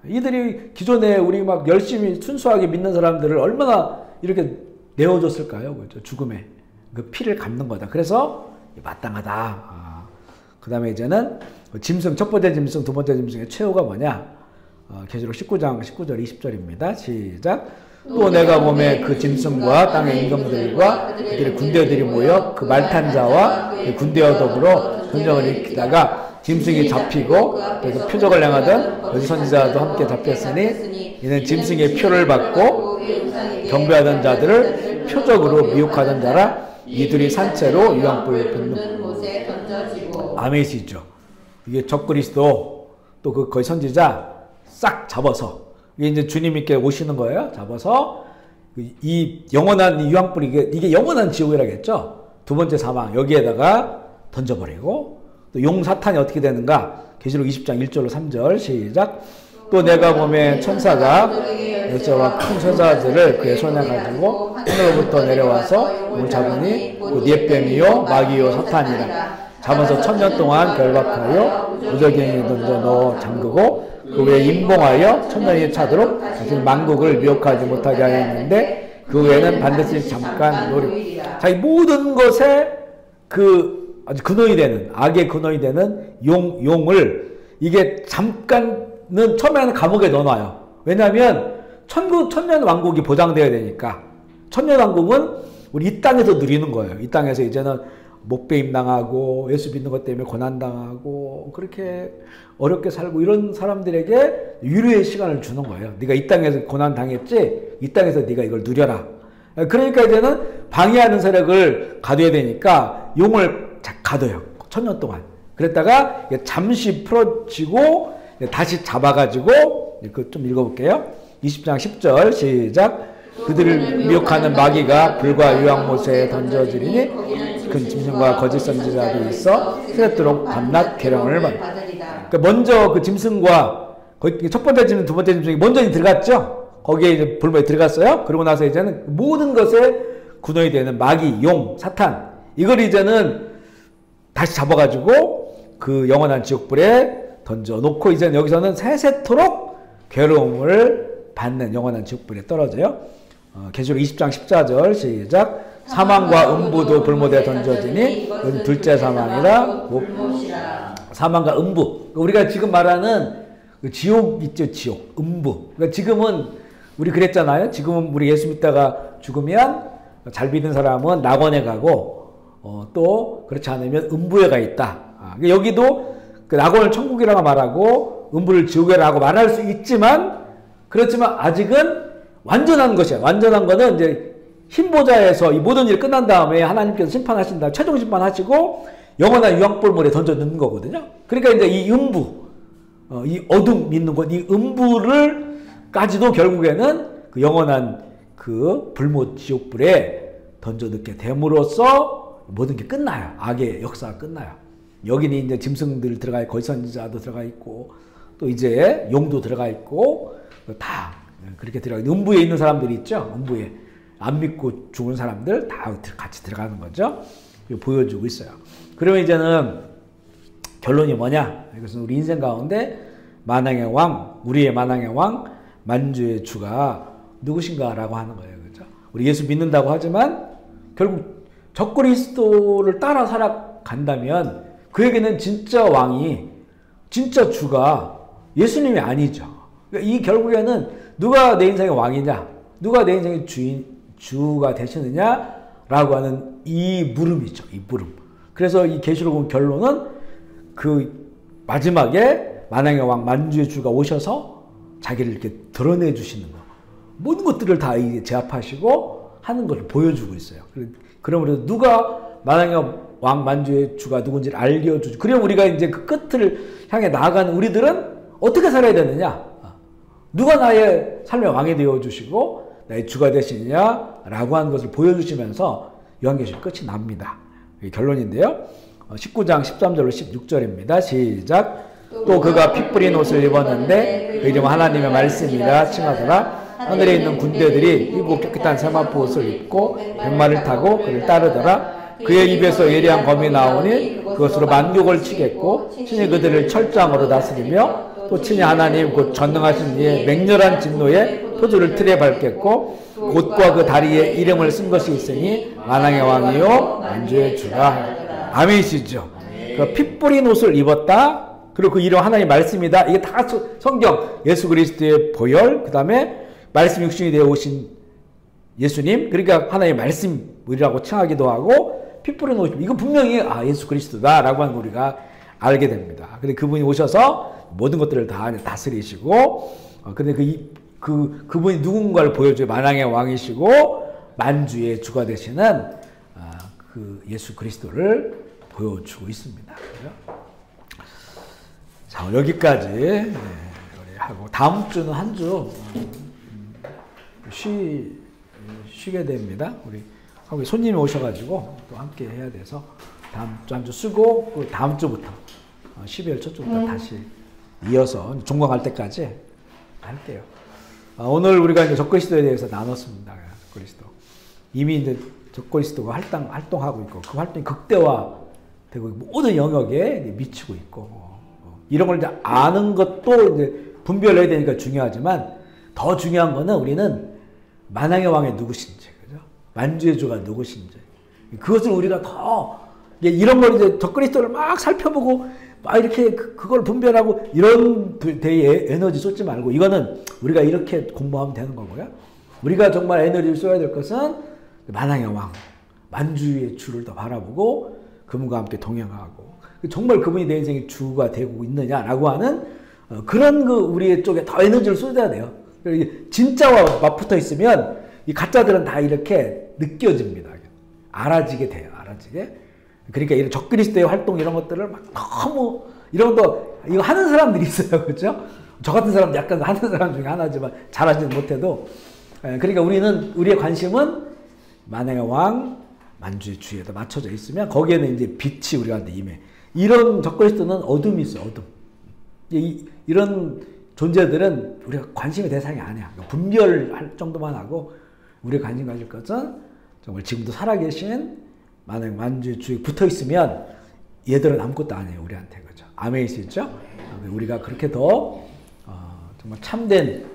[SPEAKER 2] 이들이 기존에 우리 막 열심히 순수하게 믿는 사람들을 얼마나 이렇게 내어줬을까요? 그렇죠? 죽음에. 그 피를 갚는 거다. 그래서 마땅하다. 그 다음에 이제는 짐승, 첫 번째 짐승, 두 번째 짐승의 최후가 뭐냐? 계시록 19장 19절 20절입니다. 시작. 또 내가 몸에 그 짐승과 땅의 임금들과 그들의 군대들이 모여 그 말탄 자와 그 군대와 더불어 전쟁을 일으키다가 짐승이 잡히고 그래서 표적을 행하던 거짓 선지자도 함께 잡혔으니 이는 짐승의 표를 받고 경배하던 자들을 표적으로 미혹하던 자라 이들이 산채로 유황불 붓는 곳에 던져지고. 아메시죠. 이게 적그리스도 또 그 거짓 선지자 싹 잡아서 이게 이제 주님께 오시는 거예요. 잡아서 이 영원한 이 유황불이 이게 영원한 지옥이라겠죠. 두 번째 사망 여기에다가 던져버리고 또 용 사탄이 어떻게 되는가? 계시록 20장 1절로 3절 시작. 또 내가 보면 천사가 여자와 큰 천사들을 그의 손에 가지고 하늘로부터 내려와서 용을 잡으니 곧 옛뱀이요 마귀요 사탄이라. 잡아서 1000년 동안 결박하여 무저갱이 던져 넣어 잠그고 그 외에 임봉하여 1000년이 차도록 자신 만국을 미혹하지 못하게 하였는데 그 외에는 반드시 잠깐 노리. 자기 모든 것에 그 아주 근원이 되는 악의 근원이 되는 용을 이게 잠깐은 처음에는 감옥에 넣어놔요. 왜냐하면 천년 왕국이 보장되어야 되니까. 천년 왕국은 우리 이 땅에서 누리는 거예요. 이 땅에서 이제는 목배임 당하고 예수 믿는 것 때문에 고난 당하고 그렇게 어렵게 살고 이런 사람들에게 유료의 시간을 주는 거예요. 네가 이 땅에서 고난 당했지? 이 땅에서 네가 이걸 누려라. 그러니까 이제는 방해하는 세력을 가둬야 되니까 용을 가둬요. 1000년 동안. 그랬다가 잠시 풀어지고 다시 잡아가지고 좀 읽어볼게요. 20장 10절 시작. 그들을 미혹하는 마귀가 불과 유황못에 던져지리니 그 짐승과 거짓 선지자도 있어 새도록 밤낮 계령을 받는다. 그러니까 먼저 그 짐승과 첫 번째 짐승, 두 번째 짐승이 먼저 들어갔죠. 거기에 이제 불모에 들어갔어요. 그러고 나서 이제는 모든 것에 군원이 되는 마귀, 용, 사탄 이걸 이제는 다시 잡아가지고 그 영원한 지옥불에 던져놓고 이제는 여기서는 세세토록 괴로움을 받는 영원한 지옥불에 떨어져요. 계시록 20장 14절 시작. 사망과 음부도 불못에 던져지니 이건 둘째 사망이라. 사망과 음부. 우리가 지금 말하는 그 지옥 있죠, 지옥. 음부. 그러니까 지금은 우리 그랬잖아요. 지금은 우리 예수 믿다가 죽으면 잘 믿는 사람은 낙원에 가고 또 그렇지 않으면 음부에 가 있다. 그러니까 여기도 그 낙원을 천국이라고 말하고 음부를 지옥이라고 말할 수 있지만 그렇지만 아직은 완전한 것이야. 완전한 거는 이제 흰보좌에서 이 모든 일이 끝난 다음에 하나님께서 심판하신다. 최종 심판하시고 영원한 유황불물에 던져 넣는 거거든요. 그러니까 이제 이 음부, 이 어둠 있는 것, 이 음부를 까지도 결국에는 그 영원한 그 불못 지옥불에 던져 넣게 됨으로써 모든 게 끝나요. 악의 역사가 끝나요. 여기는 이제 짐승들 들어가 있고 거짓 선지자도 들어가 있고 또 이제 용도 들어가 있고 다 그렇게 들어가 있는 음부에 있는 사람들이 있죠. 음부에 안 믿고 죽은 사람들 다 같이 들어가는 거죠. 보여주고 있어요. 그러면 이제는 결론이 뭐냐? 이것은 우리 인생 가운데 만왕의 왕, 우리의 만왕의 왕, 만주의 주가 누구신가라고 하는 거예요. 그죠? 우리 예수 믿는다고 하지만 결국 적그리스도를 따라 살아간다면 그에게는 진짜 왕이, 진짜 주가 예수님이 아니죠. 그러니까 이 결국에는 누가 내 인생의 왕이냐, 누가 내 인생의 주가 되시느냐라고 하는 이 물음이죠. 이 물음. 그래서 이 계시록 결론은 그 마지막에 만왕의 왕, 만주의 주가 오셔서 자기를 이렇게 드러내 주시는 거. 모든 것들을 다 제압하시고 하는 것을 보여주고 있어요. 그러므로 누가 만왕의 왕, 만주의 주가 누군지를 알려주죠. 그럼 우리가 이제 그 끝을 향해 나아가는 우리들은 어떻게 살아야 되느냐? 누가 나의 삶의 왕이 되어주시고 나의 주가 되시느냐라고 하는 것을 보여주시면서 요한계시록 끝이 납니다. 이게 결론인데요. 19장 13절로 16절입니다. 시작. 또 그가 피 뿌린 옷을 입었는데 그 이름은 하나님의 말씀이라 칭하더라. 하늘에 있는 군대들이 이고 깨끗한 세마포 옷을 입고 백마를 타고 그를 따르더라. 그의 입에서 예리한 검이 나오니 그것으로 만국을 치겠고 친히 그들을 철장으로 다스리며 또 친히 하나님 곧 전능하신 이의 맹렬한 진노에 표주를 틀에 밟겠고 곧과 그 다리에 이름을 쓴 것이 있으니 만왕의 왕이요 만주의 주라. 아멘이시죠. 그 피 뿌린 옷을 입었다. 그리고 그 이름 하나님 말씀이다. 이게 다 성경 예수 그리스도의 보혈, 그 다음에 말씀 육신이 되어 오신 예수님, 그러니까 하나님의 말씀이라고 칭하기도 하고 피 뿌린 옷, 이거 분명히 예수 그리스도다라고 하는 거 우리가 알게 됩니다. 근데 그분이 오셔서 모든 것들을 다 다스리시고, 근데 그분이 누군가를 보여줘요. 만왕의 왕이시고 만주의 주가 되시는 그 예수 그리스도를 보여주고 있습니다. 그죠? 자, 여기까지 하고 다음 주는 한 주 쉬게 됩니다. 우리 손님이 오셔가지고 또 함께 해야 돼서 다음 주 한 주 쓰고 그 다음 주부터 12월 첫 주부터 다시 이어서 종강할 때까지 할게요. 오늘 우리가 이제 적그리스도에 대해서 나눴습니다. 적그리스도 이미 이제 적그리스도가 활동하고 있고 그 활동이 극대화되고 모든 영역에 미치고 있고 이런 걸 이제 아는 것도 이제 분별해야 되니까 중요하지만 더 중요한 거는 우리는 만왕의 왕이 누구신지, 그죠? 만주의 주가 누구신지 그것을 우리가 더 이런 걸 이제 적그리스도를 막 살펴보고 막 이렇게 그걸 분별하고 이런 데에 에너지 쏟지 말고 이거는 우리가 이렇게 공부하면 되는 거고요. 우리가 정말 에너지를 쏟아야 될 것은 만왕의 왕, 만주의 주를 더 바라보고 그분과 함께 동행하고 정말 그분이 내 인생의 주가 되고 있느냐라고 하는 그런 우리의 쪽에 더 에너지를 쏟아야 돼요. 진짜와 맞붙어 있으면 이 가짜들은 다 이렇게 느껴집니다. 알아지게 돼요. 알아지게. 그러니까 이런 적그리스도의 활동 이런 것들을 막 너무 이런 거 이거 하는 사람들이 있어요. 그렇죠? 저 같은 사람도 약간 하는 사람 중에 하나지만 잘하지는 못해도 그러니까 우리의 관심은 만왕의 왕, 만주의 주에다 맞춰져 있으면 거기에는 이제 빛이 우리한테 임해. 이런 적그리스도는 어둠이 있어요. 어둠. 이런 존재들은 우리가 관심의 대상이 아니야. 분별할 정도만 하고 우리가 관심 가질 것은 정말 지금도 살아계신 만주의 주에 붙어 있으면 얘들은 아무것도 아니에요. 우리한테. 그죠? 아멘이시죠? 우리가 그렇게 더 정말 참된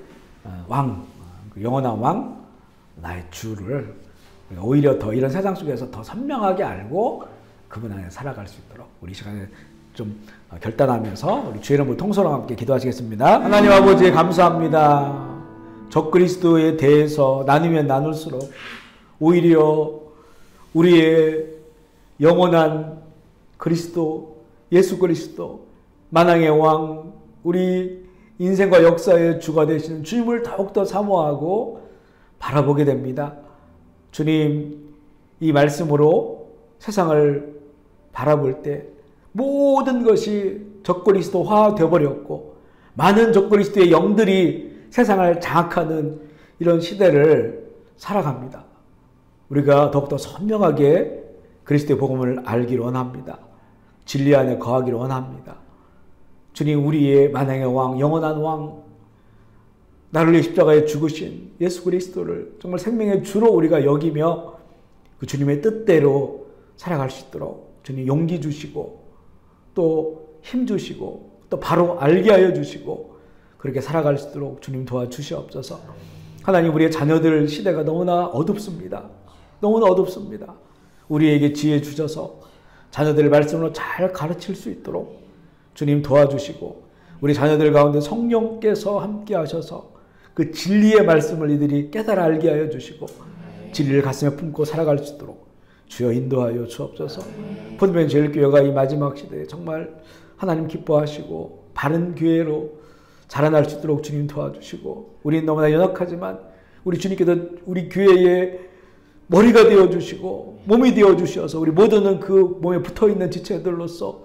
[SPEAKER 2] 왕, 영원한 왕, 나의 주를 오히려 더 이런 세상 속에서 더 선명하게 알고 그분 안에 살아갈 수 있도록 우리 시간에 좀 결단하면서 우리 주의 이름으로 통성으로 함께 기도하시겠습니다. 하나님 아버지 감사합니다. 적그리스도에 대해서 나누면 나눌수록 오히려 우리의 영원한 그리스도, 예수 그리스도, 만왕의 왕, 우리 인생과 역사의 주가 되시는 주님을 더욱더 사모하고 바라보게 됩니다. 주님, 이 말씀으로 세상을 바라볼 때 모든 것이 적그리스도화 되어버렸고 많은 적그리스도의 영들이 세상을 장악하는 이런 시대를 살아갑니다. 우리가 더욱더 선명하게 그리스도의 복음을 알기를 원합니다. 진리 안에 거하기를 원합니다. 주님, 우리의 만왕의 왕, 영원한 왕, 나를 위해 십자가에 죽으신 예수 그리스도를 정말 생명의 주로 우리가 여기며 그 주님의 뜻대로 살아갈 수 있도록 주님 용기 주시고 또 힘 주시고 또 바로 알게 하여 주시고 그렇게 살아갈 수 있도록 주님 도와주시옵소서. 하나님, 우리의 자녀들 시대가 너무나 어둡습니다. 너무나 어둡습니다. 우리에게 지혜 주셔서 자녀들을 말씀으로 잘 가르칠 수 있도록 주님 도와주시고 우리 자녀들 가운데 성령께서 함께 하셔서 그 진리의 말씀을 이들이 깨달아 알게 하여 주시고 진리를 가슴에 품고 살아갈 수 있도록 주여 인도하여 주옵소서. 포도면 제일교회가 이 마지막 시대에 정말 하나님 기뻐하시고 바른 교회로 자라날 수 있도록 주님 도와주시고 우리는 너무나 연약하지만 우리 주님께서 우리 교회의 머리가 되어주시고 몸이 되어주셔서 우리 모두는 그 몸에 붙어있는 지체들로서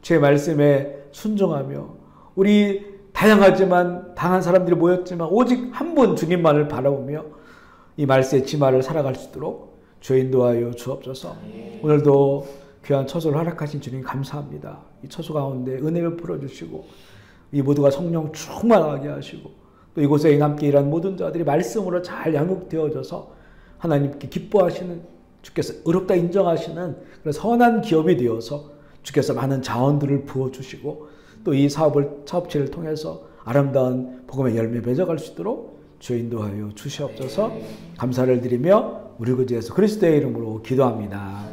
[SPEAKER 2] 주의 말씀에 순종하며 우리 다양하지만 당한 사람들이 모였지만 오직 한 분 주님만을 바라보며 이 말씀의 지마를 살아갈 수 있도록 주여 인도하여 주옵소서. 오늘도 귀한 처소를 허락하신 주님 감사합니다. 이 처소 가운데 은혜를 풀어주시고 이 모두가 성령 충만하게 하시고 또 이곳에 함께 일하는 모든 자들이 말씀으로 잘 양육되어져서 하나님께 기뻐하시는 주께서 의롭다 인정하시는 그런 선한 기업이 되어서 주께서 많은 자원들을 부어주시고 또 이 사업체를 통해서 아름다운 복음의 열매 맺어갈 수 있도록 주여 인도하여 주시옵소서. 감사를 드리며 우리 구주예수 그리스도의 이름으로 기도합니다.